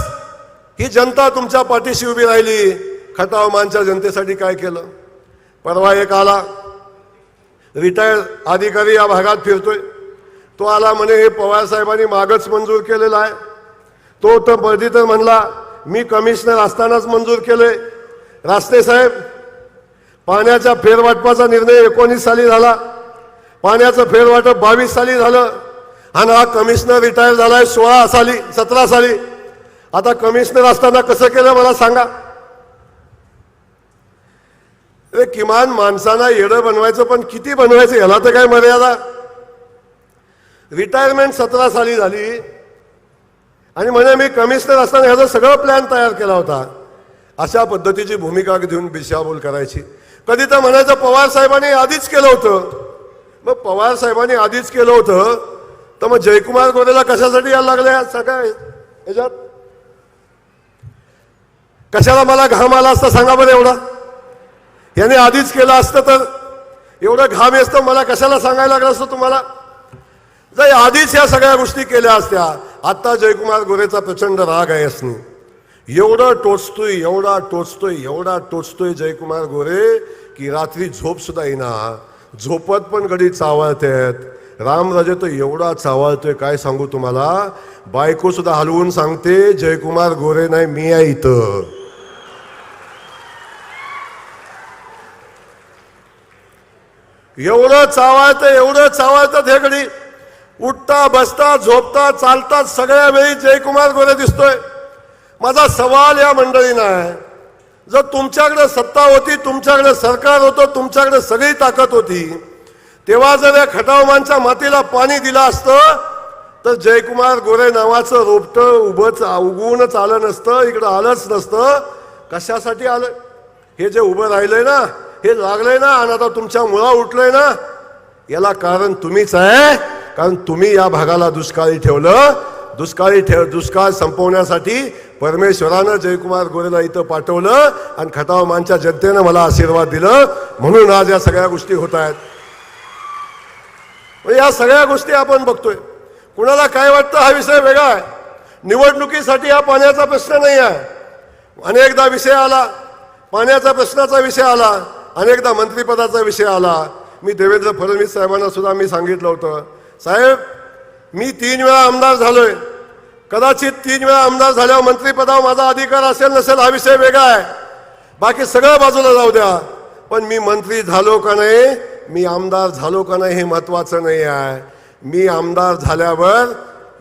ही जनता तुमच्या पाठीशी उभी राहिली, खटाव मानच्या जनतेसाठी काय केलं? परवा एक आला रिटायर्ड अधिकारी या भागात फिरतोय. तो आला म्हणे हे पवार साहेबांनी मागच मंजूर केलेला आहे. तो तर म्हणला मी कमिशनर असतानाच मंजूर केले. रासने साहेब, पाण्याच्या फेरवाटपाचा निर्णय 19 साली झाला, पाण्याचं फेरवाटप 22 साली झालं आणि हा कमिशनर रिटायर झालाय 17 साली. आता कमिशनर असताना कसं केलं मला सांगा? अरे किमान माणसांना येडं बनवायचं, पण किती बनवायचं याला तर काय मर्यादा? रिटायरमेंट 17 साली झाली आणि म्हणे मी कमिशनर असताना ह्याचा सगळं प्लॅन तयार केला होता. अशा पद्धतीची भूमिका घेऊन दिशाभूल करायची. कधी तर म्हणायचं पवार साहेबांनी आधीच केलं होतं. मग पवार साहेबांनी आधीच केलं होतं तर मग जयकुमार गोरेला कशासाठी यायला लागले सगळ्या ह्याच्यात? कशाला मला घाम आला असता सांगा बरं? एवढा याने आधीच केलं असतं तर एवढं घाम येतं मला कशाला सांगायला लागलं असतं तुम्हाला? जर आधीच या सगळ्या गोष्टी केल्या असत्या. आता जयकुमार गोरेचा प्रचंड राग आहे असणे. एवढा टोचतोय जयकुमार गोरे की रात्री झोप सुद्धा येईना. झोपत पण गडी चावळतात. रामराजे तर एवढा चावळतोय काय सांगू तुम्हाला. बायको सुद्धा हलवून सांगते जयकुमार गोरे नाही मी आहे इथं. एवढं चावळतं हे घडी. उठता बसता झोपता चालता सगळ्या वेळी जयकुमार गोरे दिसतोय. माझा सवाल या मंडळींना आहे, जर तुमच्याकडे सत्ता होती, तुमच्याकडे सरकार होतं, तुमच्याकडे सगळी ताकद होती, तेव्हा जर या खटाव मानच्या मातीला पाणी दिलं असतं तर जयकुमार गोरे नावाचं रोपटं उगवून आलं नसतं, इकडं आलंच नसतं. कशासाठी आलं? हे जे उभं राहिलंय ना, हे लागलंय ना, आणि आता तुमच्या मुळा उठलंय ना, याला कारण तुम्हीच आहे. कारण तुम्ही या भागाला दुष्काळी ठेवलं. दुष्काळ संपवण्यासाठी परमेश्वरानं जयकुमार गोरेला इथं पाठवलं आणि खटाव मानच्या जनतेनं मला आशीर्वाद दिलं, म्हणून आज या सगळ्या गोष्टी होत आहेत. या सगळ्या गोष्टी आपण बघतोय. कुणाला काय वाटतं हा विषय वेगळा आहे. निवडणुकीसाठी हा पाण्याचा प्रश्न नाही आहे. अनेकदा विषय आला, पाण्याचा प्रश्नाचा विषय आला, अनेकदा मंत्रिपदाचा विषय आला. मी देवेंद्र फडणवीस साहेबांना सुद्धा मी सांगितलं होतं, साहेब मी 3 वेळा आमदार झालोय, कदाचित 3 वेळा आमदार झाल्यावर मंत्रिपदावर माझा अधिकार असेल नसेल हा विषय वेगळा आहे, बाकी सगळं बाजूला जाऊ द्या. पण मी मंत्री झालो का नाही, मी आमदार झालो का नाही हे महत्वाचं नाही आहे. मी आमदार झाल्यावर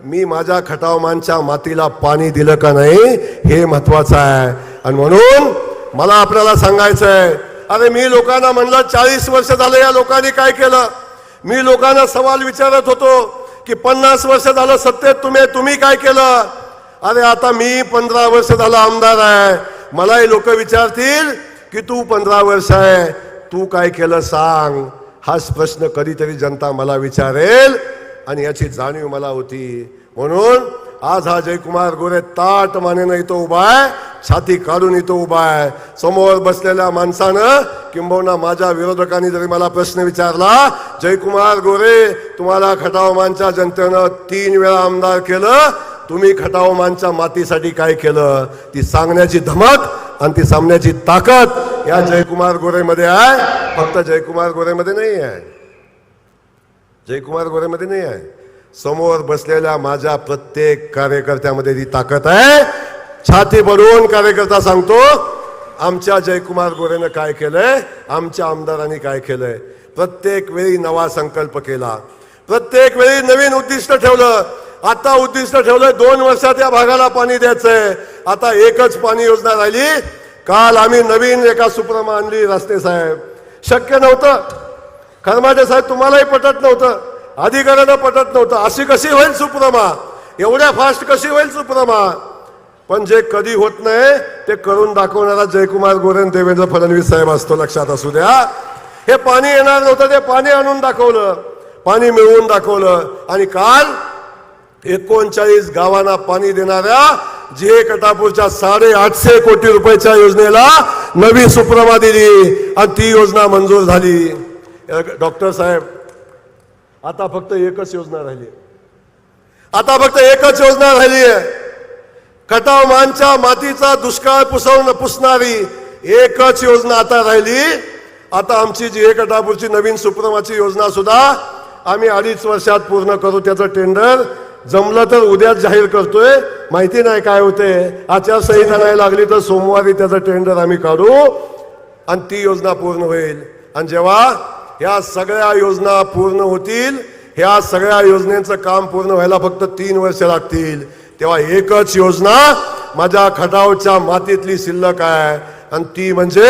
मी माझ्या खटावमानच्या मातीला पाणी दिलं का नाही हे महत्वाचं आहे. आणि म्हणून मला आपल्याला सांगायचं आहे, अरे मी लोकांना म्हणलं 40 वर्ष झालं या लोकांनी काय केलं. मी लोकांना सवाल विचारत होतो की 50 वर्ष झालं सत्तेत तुम्ही काय केलं. अरे आता मी 15 वर्ष झालं आमदार आहे. मलाही लोक विचारतील की तू 15 वर्ष आहे, तू काय केलं सांग. हाच प्रश्न कधीतरी जनता मला विचारेल आणि याची जाणीव मला होती. म्हणून आज हा जयकुमार गोरे ताट मानेनं इथं उभा आहे, छाती काढून इथं उभा आहे. समोर बसलेल्या माणसानं किंबहुना माझ्या विरोधकांनी जरी मला प्रश्न विचारला, जयकुमार गोरे तुम्हाला खटावमानच्या जनतेनं 3 वेळा आमदार केलं, तुम्ही खटावमानच्या मातीसाठी काय केलं, ती सांगण्याची धमक आणि ती सामन्याची ताकद या जयकुमार गोरेमध्ये आहे. फक्त जयकुमार गोरेमध्ये नाही आहे, जयकुमार गोरेमध्ये नाही आहे, समोर बसलेल्या माझ्या प्रत्येक कार्यकर्त्यामध्ये ती ताकद आहे. छाती भरून कार्यकर्ता सांगतो, आमच्या जयकुमार गोरेनं काय केलंय, आमच्या आमदारांनी काय केलंय. प्रत्येक वेळी नवा संकल्प केला, प्रत्येक वेळी नवीन उद्दिष्ट ठेवलं. आता उद्दिष्ट ठेवलंय 2 वर्षात या भागाला पाणी द्यायचंय. आता एकच पाणी योजना राहिली. काल आम्ही नवीन एका सुप्रमा आणली रस्ते साहेब. शक्य नव्हतं खरमाटे साहेब, तुम्हालाही पटत नव्हतं, अधिकाऱ्यांना पटत नव्हतं. अशी कशी होईल सुप्रमा, एवढ्या फास्ट कशी होईल सुप्रमा. पण जे कधी होत नाही ते करून दाखवणारा जयकुमार गोरे आणि देवेंद्र फडणवीस साहेब असतो, लक्षात असू द्या. हे पाणी येणार नव्हतं, ते पाणी आणून दाखवलं, पाणी मिळवून दाखवलं. आणि काल 39 गावांना पाणी देणाऱ्या जे कटापूरच्या 850 कोटी रुपयाच्या योजनेला नवी सुप्रमा दिली आणि ती योजना मंजूर झाली. डॉक्टर साहेब, आता फक्त एकच योजना राहिली, आता फक्त एकच योजना राहिली आहे. खटावमानच्या मातीचा दुष्काळ पुसणारी एकच योजना आता राहिली. आता आमची जी कटापूरची नवीन सुप्रमाची योजना सुद्धा आम्ही 2.5 वर्षात पूर्ण करू. त्याचं टेंडर जमलं तर उद्याच जाहीर करतोय, माहिती नाही काय होते. आचारसंहिता नाही लागली तर सोमवारी त्याचं टेंडर आम्ही काढू आणि ती योजना पूर्ण होईल. आणि जेव्हा ह्या सगळ्या योजना पूर्ण होतील, ह्या सगळ्या योजनेचं काम पूर्ण व्हायला फक्त 3 वर्ष लागतील, तेव्हा एकच योजना माझ्या खटावच्या मातीतली शिल्लक आहे आणि ती म्हणजे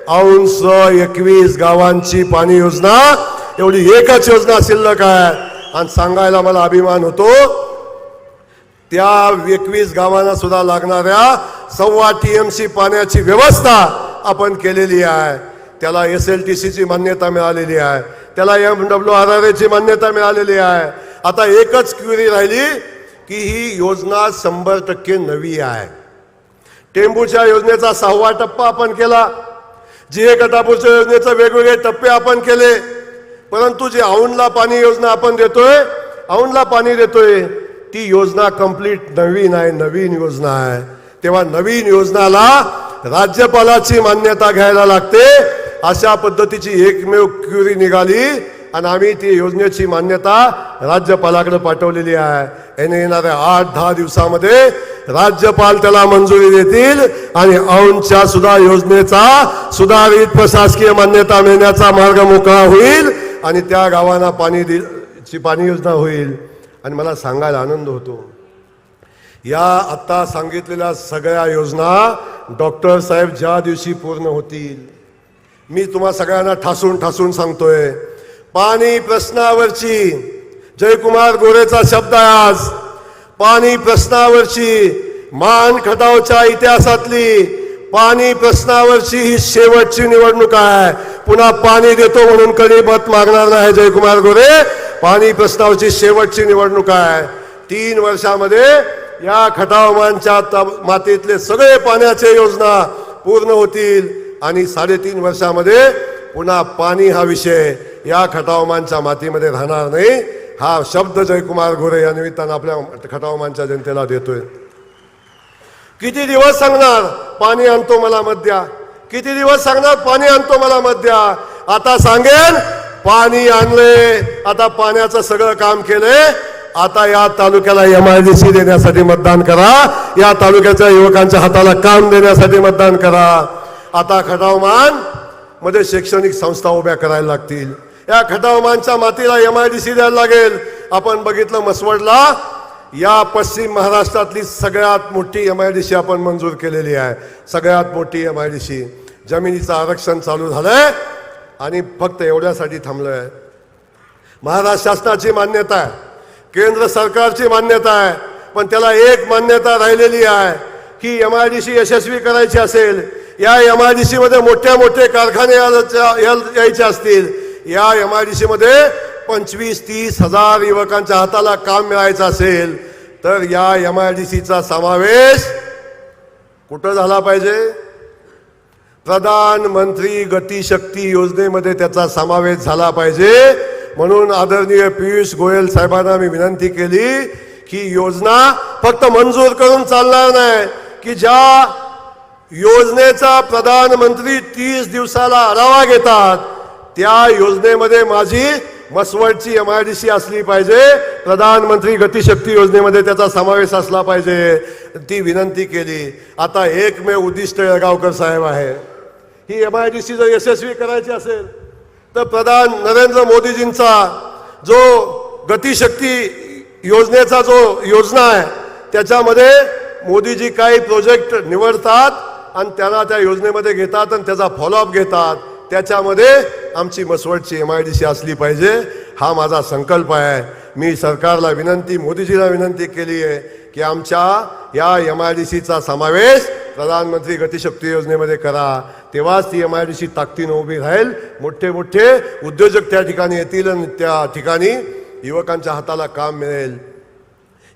औंस 21 गावांची पाणी योजना. एवढी एकच योजना शिल्लक आहे. आणि सांगायला मला अभिमान होतो, त्या 21 गावांना सुद्धा लागणाऱ्या 1.25 TMC पाण्याची व्यवस्था आपण केलेली आहे. त्याला SLTC ची मान्यता मिळालेली आहे, त्याला MWRRA ची मान्यता मिळालेली आहे. आता एकच क्वेरी राहिली की ही योजना 100% नवी आहे. टेंबूच्या योजनेचा 6वा टप्पा आपण केला, जी कटापूरच्या योजनेचे वेगवेगळे टप्पे आपण केले. परंतु जी औंधला पाणी योजना आपण देतोय, औंधला पाणी देतोय, ती योजना कंप्लीट नवीन आहे, नवीन योजना आहे. तेव्हा नवीन योजनाला राज्यपालाची मान्यता घ्यायला लागते. अशा पद्धतीची एकमेव क्वेरी निघाली आणि आम्ही ती योजनेची मान्यता राज्यपालाकडे पाठवलेली आहे. येणाऱ्या 8-10 दिवसामध्ये राज्यपाल त्याला मंजुरी देतील आणि औंधच्या सुद्धा योजनेचा सुधारित प्रशासकीय मान्यता मिळण्याचा मार्ग मोकळा होईल आणि त्या गावांना पाणी योजना होईल. आणि मला सांगायला आनंद होतो, या आता सांगितलेल्या सगळ्या योजना डॉक्टर साहेब ज्या दिवशी पूर्ण होतील, मी तुम्हा सगळ्यांना ठासून सांगतोय, पाणी प्रश्नावरची जयकुमार गोरेचा शब्द आहे आज, पाणी प्रश्नावरची मान खटावच्या इतिहासातली पाणी प्रश्नावरची ही शेवटची निवडणूक आहे. पुन्हा पाणी देतो म्हणून कधी मत मागणार नाही जयकुमार गोरे. पाणी प्रश्नावरची शेवटची निवडणूक आहे. 3 वर्षामध्ये या खटावमानच्या मातीतले सगळे पाण्याचे योजना पूर्ण होतील आणि 3.5 वर्षामध्ये पुन्हा पाणी हा विषय या खटावमानच्या मातीमध्ये राहणार नाही. हा शब्द जयकुमार गोरे या निमित्तानं आपल्या खटावमानच्या जनतेला देतोय. किती दिवस सांगणार पाणी आणतो मला मत द्या, किती दिवस सांगणार पाणी आणतो मला मत द्या. आता सांगेन पाणी आणले, आता पाण्याचं सगळं काम केलंय. आता या तालुक्याला MIDC देण्यासाठी मतदान करा, या तालुक्याच्या युवकांच्या हाताला काम देण्यासाठी मतदान करा. आता खटावमान मध्ये शैक्षणिक संस्था उभ्या करायला लागतील. या खटावमानच्या मातीला MIDC द्यायला लागेल. आपण बघितलं म्हसवडला या पश्चिम महाराष्ट्रातली सगळ्यात मोठी MIDC आपण मंजूर केलेली आहे. सगळ्यात मोठी MIDC. जमिनीचं आरक्षण चालू झालंय आणि फक्त एवढ्यासाठी थांबलंय. महाराष्ट्र शासनाची मान्यता आहे, केंद्र सरकारची मान्यता आहे, पण त्याला एक मान्यता राहिलेली आहे की MIDC यशस्वी करायची असेल, या MIDC मध्ये मोठे कारखाने यायचे असतील, या MIDC मध्ये 25-30 हजार युवकांच्या हाताला काम मिळायचं असेल तर या MIDCचा समावेश कुठं झाला पाहिजे? प्रधानमंत्री गतिशक्ती योजनेमध्ये त्याचा समावेश झाला पाहिजे. म्हणून आदरणीय पियुष गोयल साहेबांना मी विनंती केली की योजना फक्त मंजूर करून चालणार नाही, की ज्या योजनेचा प्रधानमंत्री 30 दिवसाला आढावा घेतात त्या योजनेमध्ये माझी म्हसवडची MIDC असली पाहिजे. प्रधानमंत्री गतिशक्ती योजनेमध्ये त्याचा समावेश असला पाहिजे, ती विनंती केली. आता एकमेव उद्दिष्ट येळगावकर साहेब आहे. ही MIDC जर यशस्वी करायची असेल तर प्रधान नरेंद्र मोदीजींचा जो गतिशक्ती योजनेचा जो योजना आहे त्याच्यामध्ये मोदीजी काही प्रोजेक्ट निवडतात आणि त्याला त्या योजनेमध्ये घेतात आणि त्याचा फॉलोअप घेतात. त्याच्यामध्ये आमची म्हसवडची MIDC असली पाहिजे, हा माझा संकल्प आहे. मी सरकारला विनंती, मोदीजीला विनंती केली आहे की आमच्या या MIDCचा समावेश प्रधानमंत्री गतिशक्ती योजनेमध्ये करा. तेव्हाच ती MIDC ताकदीनं उभी राहील. मोठे उद्योजक त्या ठिकाणी येतील आणि त्या ठिकाणी युवकांच्या हाताला काम मिळेल.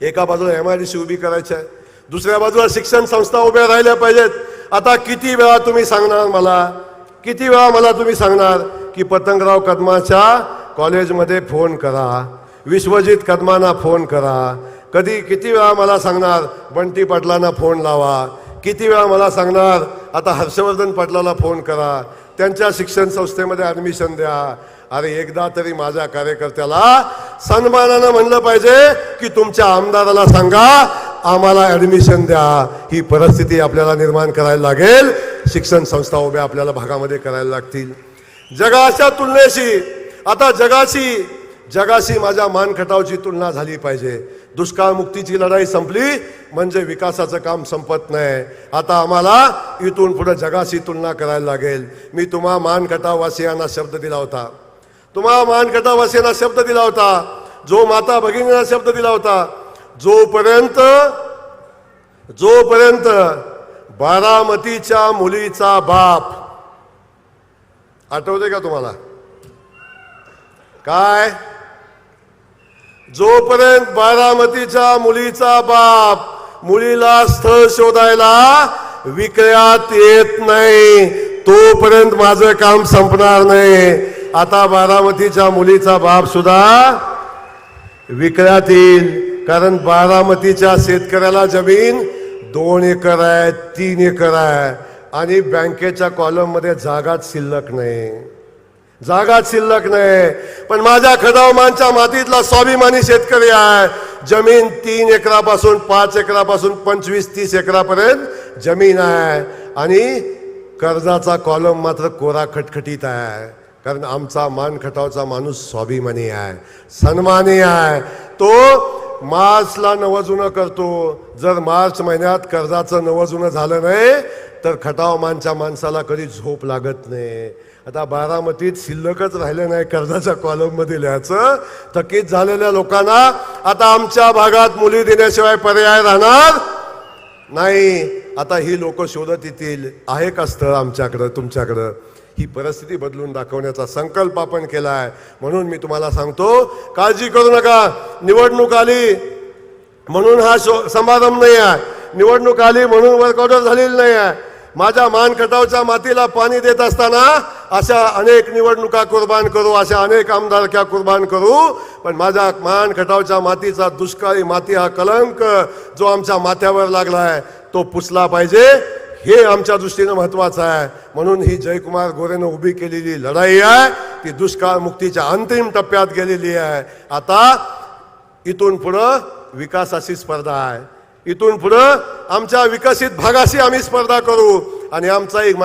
एका बाजूला MIDC उभी करायची आहे, दुसऱ्या बाजूला शिक्षण संस्था उभ्या राहिल्या पाहिजेत. आता किती वेळा तुम्ही सांगणार मला तुम्ही सांगणार की पतंगराव कदमाच्या कॉलेजमध्ये फोन करा, विश्वजित कदमांना फोन करा. किती वेळा मला सांगणार बंटी पाटलांना फोन लावा, किती वेळा मला सांगणार आता हर्षवर्धन पाटलाला फोन करा, त्यांच्या शिक्षण संस्थेमध्ये ॲडमिशन द्या. अरे एकदा तरी माझ्या कार्यकर्त्याला सन्मानानं म्हणलं पाहिजे की तुमच्या आमदाराला सांगा आम्हाला ॲडमिशन द्या. ही परिस्थिती आपल्याला निर्माण करायला लागेल. शिक्षण संस्था उभ्या आपल्याला भागामध्ये करायला लागतील. जगाच्या तुलनेशी आता जगाशी माझ्या मानखटावची तुलना झाली पाहिजे. दुष्काळ मुक्तीची लढाई संपली म्हणजे विकासाचं काम संपत नाही. आता आम्हाला इथून पुढे जगाशी तुलना करायला लागेल. मी तुम्हा मानखटाववासियांना शब्द दिला होता, जो माता भगिनींना शब्द दिला होता, जोपर्यंत बारामतीच्या मुलीचा बाप, आठवते का तुम्हाला काय? जोपर्यंत बारामतीच्या मुलीचा बाप मुलीला स्थळ शोधायला विक्रयात येत नाही तोपर्यंत माझं काम संपणार नाही. आता बारामतीच्या मुलीचा बाप सुद्धा विक्रयात येईल, कारण बारामतीच्या शेतकऱ्याला जमीन 2 एकर आहे, 3 एकर आहे आणि बँकेच्या कॉलम मध्ये जागाच शिल्लक नाही. पण माझ्या खटावमानच्या मातीतला स्वाभिमानी शेतकरी आहे. जमीन 3 एकरापासून 5 एकरापासून 25-30 एकरापर्यंत जमीन आहे आणि कर्जाचा कॉलम मात्र कोरा खटखटीत आहे. कारण आमचा मानखटावचा माणूस स्वाभिमानी आहे, सन्मानी आहे. तो मार्चला नवजुनं करतो. जर मार्च महिन्यात कर्जाचं नवजुनं झालं नाही तर खटावमानच्या माणसाला कधी झोप लागत नाही. आता बारामतीत शिल्लकच राहिलं नाही कर्जाच्या कॉलममध्ये लिहायचं. थकीत झालेल्या लोकांना आता आमच्या भागात मुली देण्याशिवाय पर्याय राहणार नाही. आता ही लोक शोधत येतील आहे का स्थळ आमच्याकडं तुमच्याकडं. ही परिस्थिती बदलून दाखवण्याचा संकल्प आपण केला आहे. म्हणून मी तुम्हाला सांगतो, काळजी करू नका. निवडणूक आली म्हणून हा समारंभ नाही आहे. निवडणूक आली म्हणून वर्कआउट झालेली नाही आहे. माझ्या मान खटावच्या मातीला पाणी देत असताना अशा अनेक निवडणुका कुर्बान करू, अशा अनेक आमदारक्या कुर्बान करू, पण माझ्या मान खटावच्या मातीचा दुष्काळी माती हा कलंक जो आमच्या माथ्यावर लागला आहे तो पुसला पाहिजे. हे आमच्या दृष्टीनं महत्वाचं आहे. म्हणून ही जयकुमार गोरेनं उभी केलेली लढाई आहे ती दुष्काळ मुक्तीच्या अंतिम टप्प्यात गेलेली आहे. आता इथून पुढं विकासाची स्पर्धा आहे. इथून पुढं आमच्या विकसित भागाशी आम्ही स्पर्धा करू आणि आमचा एक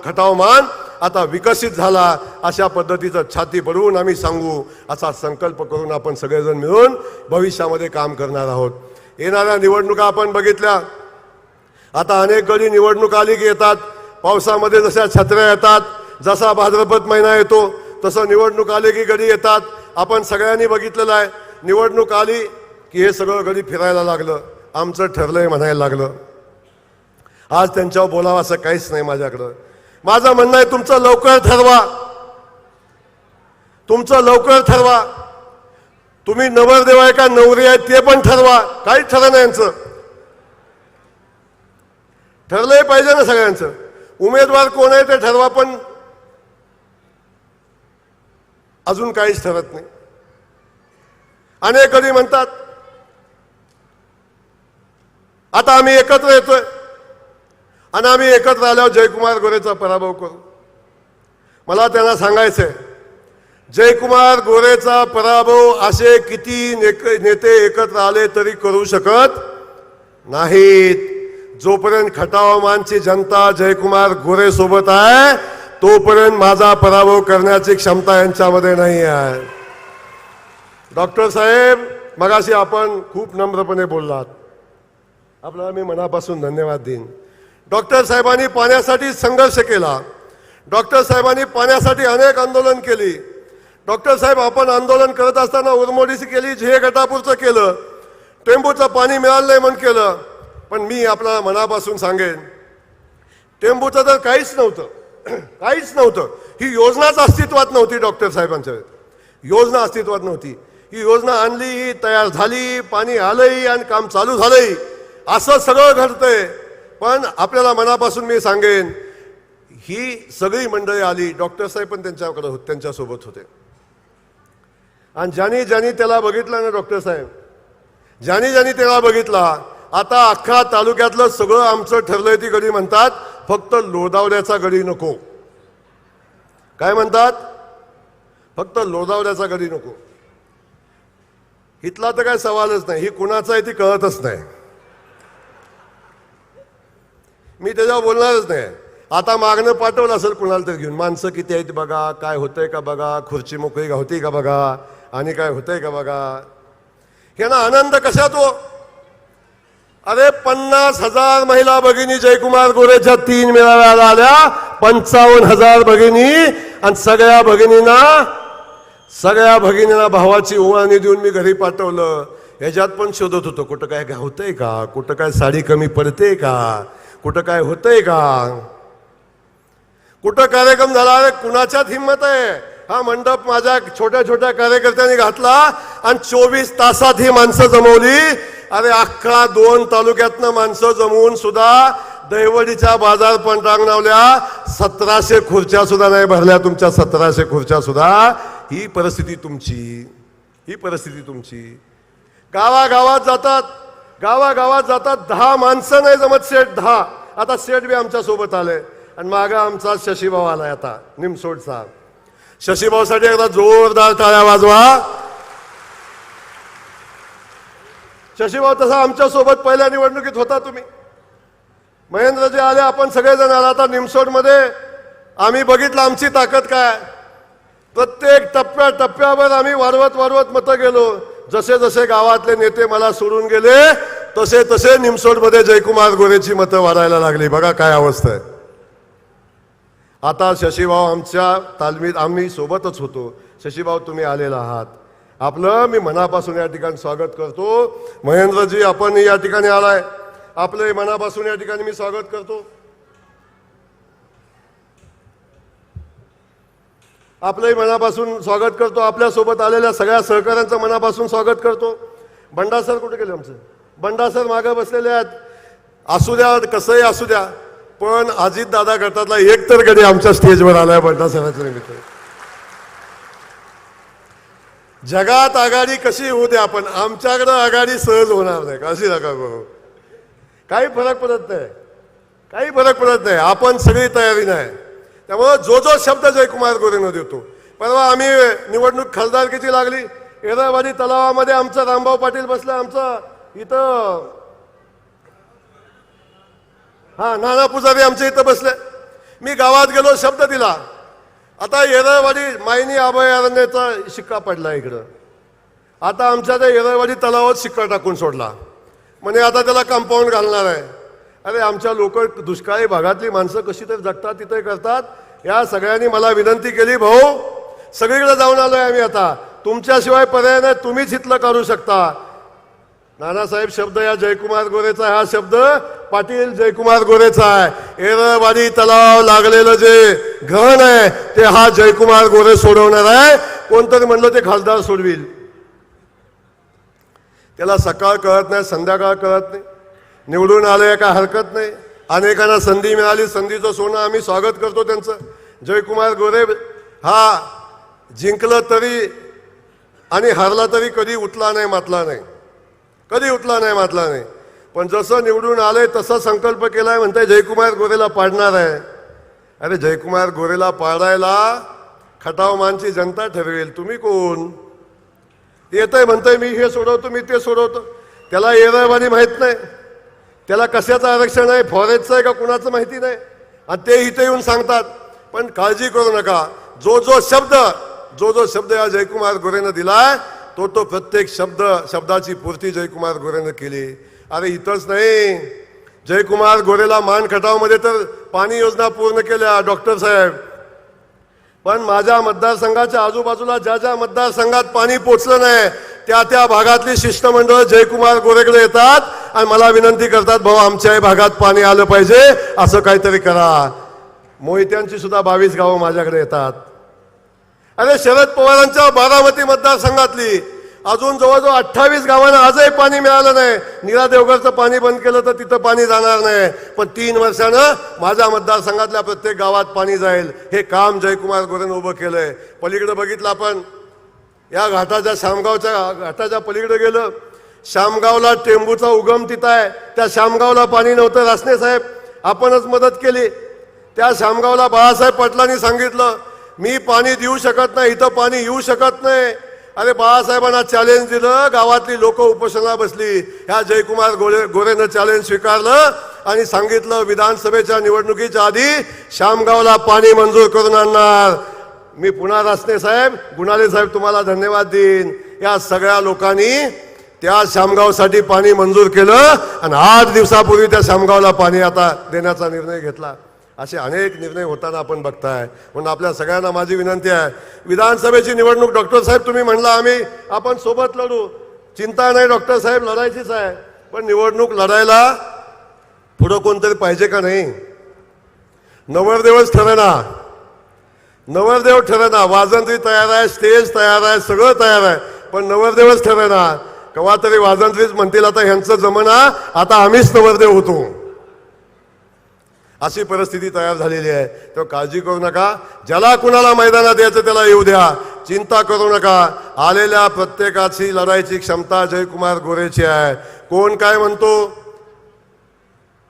खटाव मान आता विकसित झाला अशा पद्धतीचं छाती पडवून आम्ही सांगू असा संकल्प करून आपण सगळेजण मिळून भविष्यामध्ये काम करणार आहोत. येणाऱ्या निवडणुका आपण बघितल्या. आता अनेक गडी निवडणूक आली की येतात. पावसामध्ये जशा छत्र्या येतात, जसा भाद्रपद महिना येतो तसं निवडणूक आली की गडी येतात. आपण सगळ्यांनी बघितलेलं आहे. निवडणूक आली की हे सगळं गडी फिरायला लागलं. आमचं ठरलंय म्हणायला लागलं. आज त्यांच्यावर बोलावं असं काहीच नाही माझ्याकडं. माझं म्हणणं आहे तुमचं लवकर ठरवा. तुमचं लवकर ठरवा. तुम्ही नवरदेव आहे का नवरी आहे ते पण ठरवा. काहीच ठरलं नाही यांचं. ठरलंय पाहिजे ना सगळ्यांचं. उमेदवार कोण आहे ते ठरवा, पण अजून काहीच ठरत नाही. अनेक कधी म्हणतात आता आम्ही एकत्र येतोय आणि आम्ही एकत्र आल्यावर जयकुमार गोरेचा पराभव करू. मला त्यांना सांगायचंय जयकुमार गोरेचा पराभव असे किती नेते एकत्र आले तरी करू शकत नाहीत. जोपर्यंत खटावमानची जनता जयकुमार गोरे सोबत आहे तोपर्यंत माझा पराभव करण्याची क्षमता यांच्यामध्ये नाही आहे. डॉक्टर साहेब मगाशी आपण खूप नम्रपणे बोललात. आपल्याला मी मनापासून धन्यवाद देईन. डॉक्टर साहेबांनी पाण्यासाठी संघर्ष केला. डॉक्टर साहेबांनी पाण्यासाठी अनेक आंदोलन केली. डॉक्टर साहेब आपण आंदोलन करत असताना उरमोडीची केली, झे गटापूरचं केलं, टेंबूचं पाणी मिळालं नाही म्हणून केलं. पण मी आपल्याला मनापासून सांगेन टेंबूचं तर काहीच नव्हतं. काहीच नव्हतं. ही योजनाच अस्तित्वात नव्हती. डॉक्टर साहेबांच्या योजना अस्तित्वात नव्हती. ही योजना आणली, ही तयार झाली, पाणी आलंही आणि काम चालू झालंही. असं सगळं घडतंय. पण आपल्याला मनापासून मी सांगेन ही सगळी मंडळी आली. डॉक्टर साहेब पण त्यांच्यासोबत होते. आणि ज्यांनी ज्यांनी त्याला बघितलं ना डॉक्टर साहेब, ज्यांनी ज्यांनी त्याला बघितला, आता अख्खा तालुक्यातलं सगळं आमचं ठरलंय. ती गडी म्हणतात फक्त लोधावड्याचा गडी नको. काय म्हणतात? फक्त लोधावड्याचा गडी नको. इथला तर काय सवालच नाही. ही कुणाचा आहे ती कळतच नाही. मी त्याच्यावर बोलणारच नाही. आता मागणं पाठवलं असेल कुणाला तर घेऊन, माणसं किती आहेत बघा, काय होतंय का बघा, खुर्ची मोकळी होती का बघा, आणि काय होतंय का बघा. ह्यांना आनंद कशात हो? अरे 50,000 महिला भगिनी जयकुमार गोरेच्या 3 मेळाव्याला आल्या. 55,000 भगिनी. आणि सगळ्या भगिनींना भावाची ओवाळणी देऊन मी घरी पाठवलं. ह्याच्यात पण शोधत होतो कुठं काय होतंय का, कुठं काय साडी कमी पडते का, कुठं काय होतंय का, कुठं कार्यक्रम झाला. अरे कुणाच्यात हिंमत आहे? हा मंडप माझ्या छोट्या छोट्या कार्यकर्त्यांनी घातला आणि 24 तासात ही माणसं जमवली. अरे अख्खा 2 तालुक्यातनं माणसं जमवून सुद्धा दहिवडीच्या बाजार पण टांगणावल्या. 1700 खुर्च्या सुद्धा नाही भरल्या तुमच्या. 1700 खुर्च्या सुद्धा. ही परिस्थिती तुमची. ही परिस्थिती तुमची. गावागावात जातात 10 माणसं नाही जमत. शेठ 10. आता शेठ बी आमच्या सोबत आले आणि मागा आमचा शशीभाऊ आलाय आता निमसोडचा. शशीभाऊसाठी एकदा जोरदार टाळ्या वाजवा. शशीभाऊ तसा आमच्या सोबत पहिल्या निवडणुकीत होता. तुम्ही महेंद्रजी आले, आपण सगळेजण आला. आता निमसोडमध्ये आम्ही बघितलं आमची ताकद काय. प्रत्येक टप्प्यावर आम्ही वाढवत मतं गेलो. जसे जसे गावातले नेते मला सोडून गेले तसे तसे निमसोडमध्ये जयकुमार गोरेची मतं वाढायला लागली. बघा काय अवस्था आहे. आता शशीभाऊ आमच्या तालमीत आम्ही सोबतच होतो. शशीभाऊ तुम्ही आलेला आहात, आपलं मी मनापासून या ठिकाणी स्वागत करतो. महेंद्रजी आपण या ठिकाणी आलाय, आपलं मनापासून या ठिकाणी मी स्वागत करतो. आपलंही मनापासून स्वागत करतो. आपल्यासोबत आलेल्या सगळ्या सहकाऱ्यांचं मनापासून स्वागत करतो. बंडा सर कुठे गेले आमचे? बंडा सर मागे बसलेले आहेत. असू द्या, कसंही असू द्या, पण अजित दादा गटातला एक तर गडी आमच्या स्टेजवर आलाय बंडा सरांच्या निमित्त. जगात आघाडी कशी होऊ द्या, पण आमच्याकडं आघाडी सहज होणार नाही. कशी नका करू, काही फरक पडत नाही, काही फरक पडत नाही. आपण सगळी तयारी नाही. त्यामुळे जो जो शब्द जयकुमार गोरेनं देतो. परवा आम्ही निवडणूक खासदारकीची लागली, येरळवाडी तलावामध्ये आमचं रामभाऊ पाटील बसलं, आमचं इथं नाना पुजारी आमच्या इथं बसले. मी गावात गेलो, शब्द दिला. आता येरळवाडी मायनी अभयारण्याचा शिक्का पडला इकडं. आता आमच्या त्या येरळवाडी तलावात शिक्का टाकून सोडला, म्हणजे आता त्याला कंपाऊंड घालणार आहे. अरे आमच्या लोक दुष्काळी भागातली माणसं कशी तरी जगतात, तिथे करतात. या सगळ्यांनी मला विनंती केली, भाऊ सगळीकडे जाऊन आलोय आम्ही, आता तुमच्याशिवाय पर्याय नाही, तुम्हीच इथलं करू शकता. नानासाहेब शब्द या जयकुमार गोरेचा, हा शब्द पाटील जयकुमार गोरेचा आहे. येरळवाडी तलाव लागलेलं जे घन आहे ते हा जयकुमार गोरे सोडवणार आहे. कोणतरी म्हणलं ते खासदार सोडविल, त्याला सकाळ कळत नाही, संध्याकाळ कळत नाही. निवडून आले काय हरकत नाही. अनेकांना संधी मिळाली, संधीचं सोनं आम्ही स्वागत करतो त्यांचं. जयकुमार गोरे हा जिंकलं तरी आणि हरला तरी कधी उठला नाही, मातला नाही, कधी उठला नाही, मातला नाही. पण जसं निवडून आले तसा संकल्प केलाय, म्हणताय जयकुमार गोरेला पाडणार आहे. अरे जयकुमार गोरेला पाडायला खटाव मानची जनता ठरवेल, तुम्ही कोण? येतंय म्हणतंय मी हे सोडवतो, मी ते सोडवतो. त्याला येरळवाडी माहीत नाही, त्याला कशाचं आरक्षण आहे, फॉरेस्टचं आहे का कुणाचं माहिती नाही, आणि ते इथे येऊन सांगतात. पण काळजी करू नका, जो जो शब्द या जयकुमार गोरेनं दिलाय तो प्रत्येक शब्दाची पूर्ती जयकुमार गोरेनं केली. अरे इथंच नाही, जयकुमार गोरेला मान खटावमध्ये तर पाणी योजना पूर्ण केल्या डॉक्टर साहेब. पण माझ्या मतदारसंघाच्या आजूबाजूला ज्या ज्या मतदारसंघात पाणी पोचलं नाही त्या भागातली शिष्टमंडळ जयकुमार गोरेकडे येतात आणि मला विनंती करतात, भाऊ आमच्याही भागात पाणी आलं पाहिजे, असं काहीतरी करा. मोहित्यांची सुद्धा 22 गावं माझ्याकडे येतात. अरे शरद पवारांच्या बारामती मतदारसंघातली अजून जवळजवळ 28 गावांना आजही पाणी मिळालं नाही. नीरा देवघरचं पाणी बंद केलं तर तिथं पाणी जाणार नाही, पण 3 वर्षानं माझ्या मतदारसंघातल्या प्रत्येक गावात पाणी जाईल. हे काम जयकुमार गोरेनं उभं केलंय. पलीकडे बघितलं आपण, या घाटाच्या शामगावच्या घाटाच्या पलीकडे गेलं, शामगावला टेंबूचा उगम तिथं आहे. त्या शामगावला पाणी नव्हतं, रासने साहेब आपणच मदत केली. त्या शामगावला बाळासाहेब पाटलांनी सांगितलं, मी पाणी देऊ शकत नाही, इथं पाणी येऊ शकत नाही. अरे बाळासाहेबांना चॅलेंज दिलं, गावातली लोक उपोषणाला बसली. ह्या जयकुमार गोरेनं चॅलेंज स्वीकारलं आणि सांगितलं, विधानसभेच्या निवडणुकीच्या आधी शामगावला पाणी मंजूर करून आणणार. मी पुन्हा रासने साहेब, गुणाले साहेब तुम्हाला धन्यवाद देईन. या सगळ्या लोकांनी त्या शामगावसाठी पाणी मंजूर केलं आणि 8 दिवसापूर्वी त्या शामगावला पाणी आता देण्याचा निर्णय घेतला. असे अनेक निर्णय होताना आपण बघताय. म्हणून आपल्या सगळ्यांना माझी विनंती आहे, विधानसभेची निवडणूक डॉक्टर साहेब तुम्ही म्हणला आपण सोबत लढू, चिंता नाही डॉक्टर साहेब, लढायचीच आहे. पण निवडणूक लढायला पुढं कोणतरी पाहिजे का नाही? नवरदेवच ठरेना, नवरदेव ठरेना. वाजंत्री तयार आहे, स्टेज तयार आहे, सगळं तयार आहे, पण नवरदेवच ठरेना. केव्हा तरी वाजंत्रीच म्हणतील आता ह्यांचं जमना, आता आम्हीच नवरदेव होतो. अशी परिस्थिती तयार झालेली आहे. तर काळजी करू नका, ज्याला कुणाला मैदानात यायचं त्याला येऊ द्या, चिंता करू नका. आलेल्या प्रत्येकाची लढायची क्षमता जयकुमार गोरेची आहे. कोण काय म्हणतो,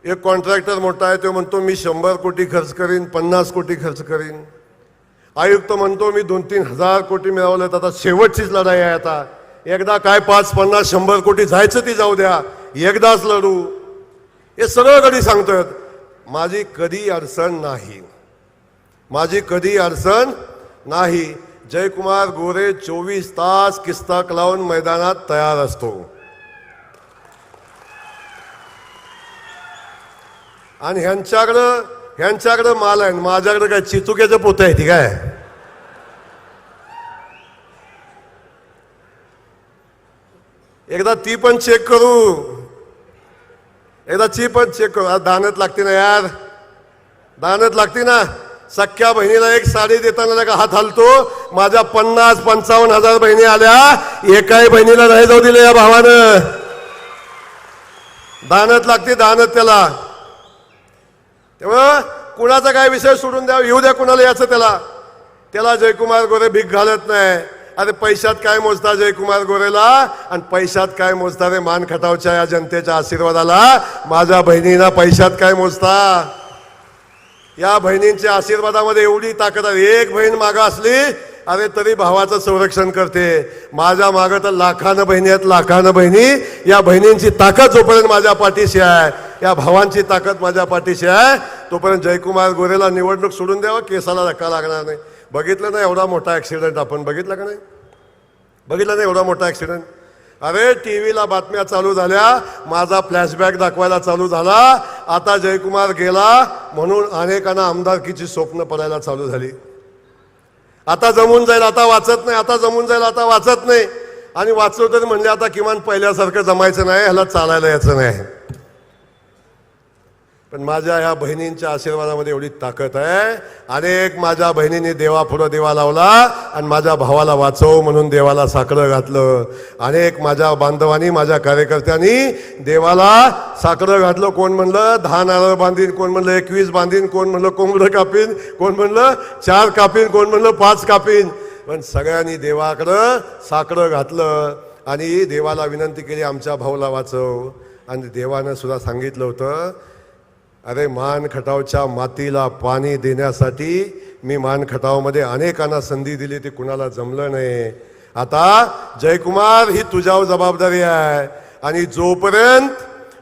एक कॉन्ट्रॅक्टर मोठा आहे तो म्हणतो मी 100 कोटी खर्च करीन, 50 कोटी खर्च करीन. आयुक्त म्हणतो मी 2-3 हजार कोटी मिळवलं. आता शेवटचीच लढाई आहे. आता एकदा काय 5, 50, 100 कोटी जायचं ती जाऊ द्या, एकदाच लढू. हे सगळं कधी सांगतोय. माझी कधी अडचण नाही, माझी कधी अडचण नाही. जयकुमार गोरे 24 तास किस्ताक लावून मैदानात तयार असतो. आणि ह्यांच्याकडं माल आहे, माझ्याकडे काय चिचुक्याचं पोतं आहे. ठीक आहे, एकदा ती पण चेक करू, दानत लागते ना यार, दानत लागते ना. सख्या बहिणीला एक साडी देताना का हात हलतो. माझ्या 50-55 हजार बहिणी आल्या, एकाही बहिणीला नाही जाऊ दिले या भावानं. दानत लागते, दानत त्याला. तेव्हा कुणाचा काय विषय सोडून द्या, येऊ द्या कुणाला याचं त्याला जयकुमार गोरे भीक घालत नाही. अरे पैशात काय मोजता जयकुमार गोरेला, आणि पैशात काय मोजता रे मान खटावच्या या जनतेच्या आशीर्वादाला. माझ्या बहिणींना पैशात काय मोजता. या बहिणींच्या आशीर्वादामध्ये एवढी ताकद आहे. एक बहीण मागं असली अरे तरी भावाचं संरक्षण करते. माझ्या मागं तर लाखानं बहिणी आहेत, लाखानं बहिणी. या बहिणींची ताकद जोपर्यंत माझ्या पाठीशी आहे, या भावांची ताकद माझ्या पाठीशी आहे, तोपर्यंत जयकुमार गोरेला निवडणूक सोडून द्यावं, केसाला धक्का लागणार नाही. बघितलं ना एवढा मोठा ऍक्सिडेंट, आपण बघितला का नाही? बघितलं नाही एवढा मोठा ऍक्सिडेंट. अरे टीव्हीला बातम्या चालू झाल्या, माझा फ्लॅशबॅक दाखवायला चालू झाला. आता जयकुमार गेला म्हणून अनेकांना आमदारकीची स्वप्न पडायला चालू झाली. आता जमून जाईल, आता वाचत नाही, आता जमून जाईल, आता वाचत नाही. आणि वाचलो तरी म्हणजे आता किमान पहिल्यासारखं जमायचं नाही, ह्याला चालायला यायचं नाही. पण माझ्या ह्या बहिणींच्या आशीर्वादामध्ये एवढी ताकद आहे. अनेक माझ्या बहिणींनी देवापुढं दिवा लावला आणि माझ्या भावाला वाचव म्हणून देवाला साकडं घातलं. अनेक माझ्या बांधवांनी, माझ्या कार्यकर्त्यांनी देवाला साकडं घातलं. कोण म्हणलं 10 नारळ बांधीन, कोण म्हणलं 21 बांधीन, कोण म्हणलं कोंबडं कापीन, कोण म्हणलं 4 कापीन, कोण म्हणलं 5 कापीन. पण सगळ्यांनी देवाकडं साकडं घातलं आणि देवाला विनंती केली आमच्या भाऊला वाचव. आणि देवानं सुद्धा सांगितलं होतं, अरे मान खटावच्या मातीला पाणी देण्यासाठी मी मान खटावमध्ये अनेकांना संधी दिली, ते कुणाला जमलं नाही. आता जयकुमार ही तुझ्यावर जबाबदारी आहे. आणि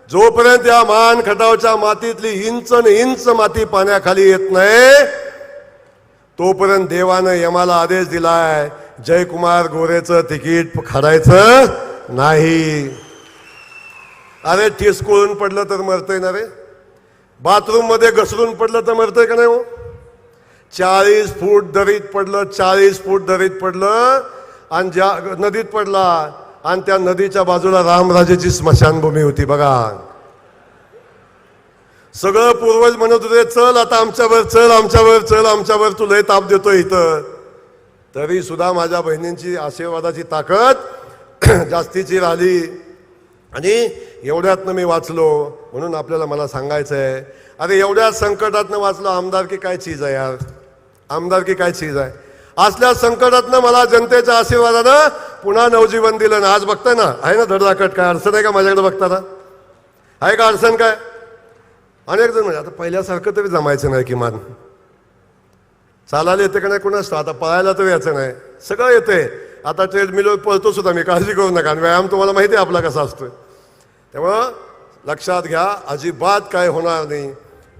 जोपर्यंत या मान खटावच्या मातीतली इंच माती पाण्याखाली येत नाही, तोपर्यंत देवानं यमाला आदेश दिलाय जयकुमार गोरेचं तिकीट काढायचं नाही. अरे ठिसकळून पडलं तर मरतय ना रे. बाथरूम मध्ये घसरून पडलं तर मरतंय का नाही हो. 40 फूट दरीत पडलं, 40 फूट दरीत पडलं आणि ज्या नदीत पडला, आणि त्या नदीच्या बाजूला रामराजेची स्मशानभूमी होती. बघा, सगळं पूर्वज म्हणत होते चल आता आमच्यावर, चल आमच्यावर, चल आमच्यावर, तू लय ताप देतोय इथं. तरी सुद्धा माझ्या बहिणींची आशीर्वादाची ताकद जास्तीची राहिली. आणि एवढ्यातनं मी वाचलो म्हणून आपल्याला मला सांगायचं आहे. अरे एवढ्या संकटातनं वाचलो. आमदारकी काय चीज आहे यार, आमदारकी काय चीज आहे. असल्या संकटातनं मला जनतेच्या आशीर्वादानं पुन्हा नवजीवन दिलं ना. आज बघताय ना, आहे ना धडधाकट, काय अडचण आहे का माझ्याकडे बघताना? आहे का अडचण काय? अनेक जण म्हणजे आता पहिल्यासारखं तरी जमायचं नाही, किमान चालायला येते का नाही कुणास, आता पळायला तर यायचं नाही, सगळं येते. आता ट्रेडमिलवर पळतो सुद्धा मी, काळजी करू नका. आणि व्यायाम तुम्हाला माहिती आहे आपला कसा असतोय. त्यामुळं लक्षात घ्या, अजिबात काय होणार नाही.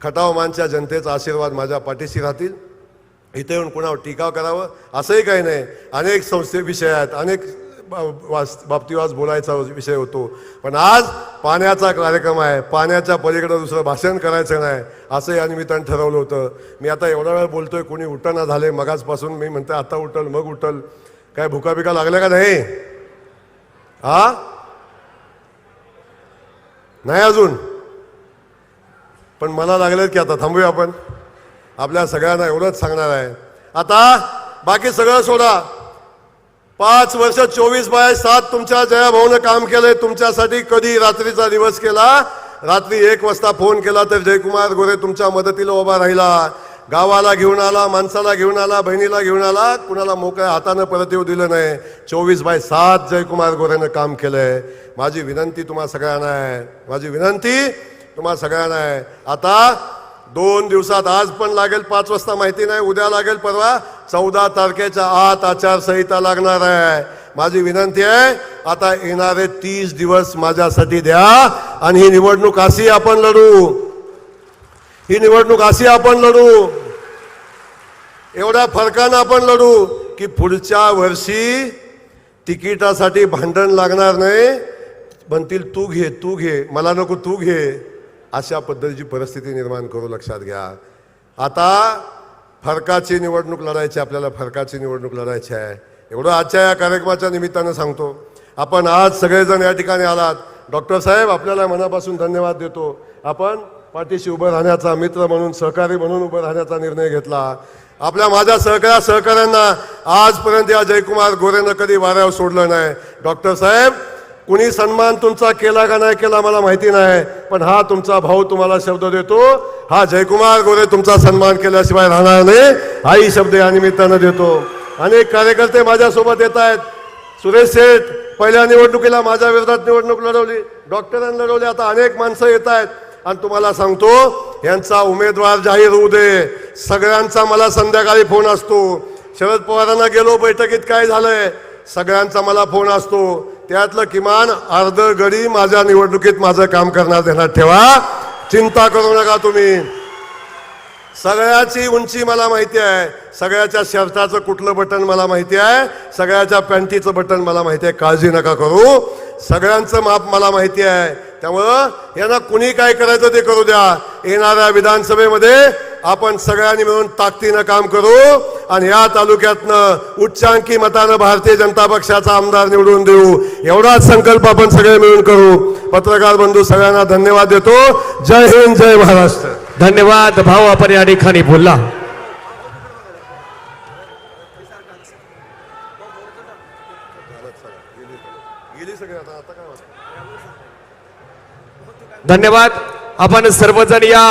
खटाव मानच्या जनतेचा आशीर्वाद माझ्या पाठीशी राहतील. इथे येऊन कुणावर टीका करावं असंही काही नाही. अनेक संस्थेविषय आहेत, अनेक बाबतीवर आज बोलायचा विषय होतो. पण आज पाण्याचा कार्यक्रम आहे, पाण्याच्या पलीकडे दुसरं भाषण करायचं नाही असं या निमित्तानं ठरवलं होतं. मी आता एवढा वेळ बोलतोय, कोणी उठना झाले मगाचपासून. मी म्हणते आता उठल मग उठल. काय भुका बिका लागल्या का नाही? हा नाही अजून, पण मला लागले की आता थांबूया आपण. आपल्या सगळ्यांना एवढंच सांगणार आहे, आता बाकी सगळं सोडा. 5 वर्ष 24/7 तुमच्या जयाभाऊनं काम केलंय तुमच्यासाठी. कधी रात्रीचा दिवस केला, रात्री 1 वाजता फोन केला तर जयकुमार गोरे तुमच्या मदतीला उभा राहिला. गावाला घेऊन आला, माणसाला घेऊन आला, बहिणीला घेऊन आला, कुणाला मोकळ्या हातानं परत येऊ दिलं नाही. 24/7 जयकुमार गोरेनं काम केलंय. माझी विनंती तुम्हा सगळ्यांना आहे, माझी विनंती तुम्हा सगळ्यांना आहे. आता 2 दिवसात, आज पण लागेल 5 वाजता माहिती नाही, उद्या लागेल परवा, 14 तारखेच्या आत आचारसंहिता लागणार आहे. माझी विनंती आहे, आता येणारे 30 दिवस माझ्यासाठी द्या आणि ही निवडणूक अशी आपण लढू, ही निवडणूक अशी आपण लढू, एवढ्या फरकानं आपण लढू की पुढच्या वर्षी तिकिटासाठी भांडण लागणार नाही, म्हणतील तू घे मला नको तू घे, अशा पद्धतीची परिस्थिती निर्माण करू. लक्षात घ्या. आता फरकाची निवडणूक लढायची, आपल्याला फरकाची निवडणूक लढायची आहे. एवढं आजच्या या कार्यक्रमाच्या निमित्तानं सांगतो. आपण आज सगळेजण या ठिकाणी आलात. डॉक्टर साहेब आपल्याला मनापासून धन्यवाद देतो. आपण पाठीशी उभं राहण्याचा, मित्र म्हणून, सहकारी म्हणून उभं राहण्याचा निर्णय घेतला. माझ्या सहकाऱ्यांना आजपर्यंत या जयकुमार गोरेनं कधी वाऱ्यावर सोडलं नाही. डॉक्टर साहेब, कुणी सन्मान तुमचा केला का नाही केला मला माहिती नाही, पण हा तुमचा भाऊ तुम्हाला शब्द देतो, हा जयकुमार गोरे तुमचा सन्मान केल्याशिवाय राहणार नाही, हाही शब्द या निमित्तानं देतो. अनेक कार्यकर्ते माझ्यासोबत येत आहेत. सुरेश शेठ पहिल्या निवडणुकीला माझ्या विरोधात निवडणूक लढवली, डॉक्टरांनी लढवली. आता अनेक माणसं येत आहेत आणि तुम्हाला सांगतो, यांचा उमेदवार जाहीर होऊ दे. सगळ्यांचा मला संध्याकाळी फोन असतो. शरद पवारांना गेलो बैठकीत काय झालंय, सगळ्यांचा मला फोन असतो. त्यातलं किमान अर्ध गडी माझ्या निवडणुकीत माझं काम करणार ध्यानात ठेवा. चिंता करू नका तुम्ही. सगळ्याची उंची मला माहिती आहे, सगळ्याच्या शर्टाचं कुठलं बटन मला माहिती आहे, सगळ्याच्या पॅन्टीचं बटन मला माहिती आहे. काळजी नका करू. सगळ्यांचं माप मला माहिती आहे. त्यामुळं यांना कुणी काय करायचं ते करू द्या. येणाऱ्या विधानसभेमध्ये आपण सगळ्यांनी मिळून ताकदीनं काम करू आणि या तालुक्यातनं उच्चांकी मतानं भारतीय जनता पक्षाचा आमदार निवडून देऊ. एवढाच संकल्प आपण सगळे मिळून करू. पत्रकार बंधू सगळ्यांना धन्यवाद देतो. जय हिंद, जय महाराष्ट्र. धन्यवाद भाऊ, आपण या ठिकाणी बोलला. धन्यवाद. आपण सर्वजण या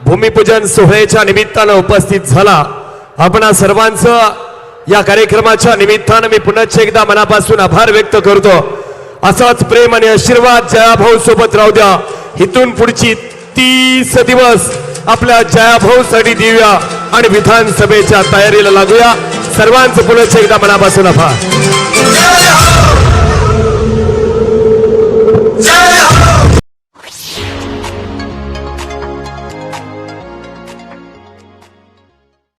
भूमिपूजन सोहळ्याच्या निमित्तानं उपस्थित झाला. आपण सर्वांचं या कार्यक्रमाच्या निमित्तानं मी पुन्हा एकदा मनापासून आभार व्यक्त करतो. असाच प्रेम आणि आशीर्वाद जयाभाऊ सोबत राहू द्या. इथून पुढची 30 दिवस आपल्या जयाभाऊ साठी देऊया आणि विधानसभेच्या तयारीला लागूया. सर्वांचं पुन्हा एकदा मनापासून आभार.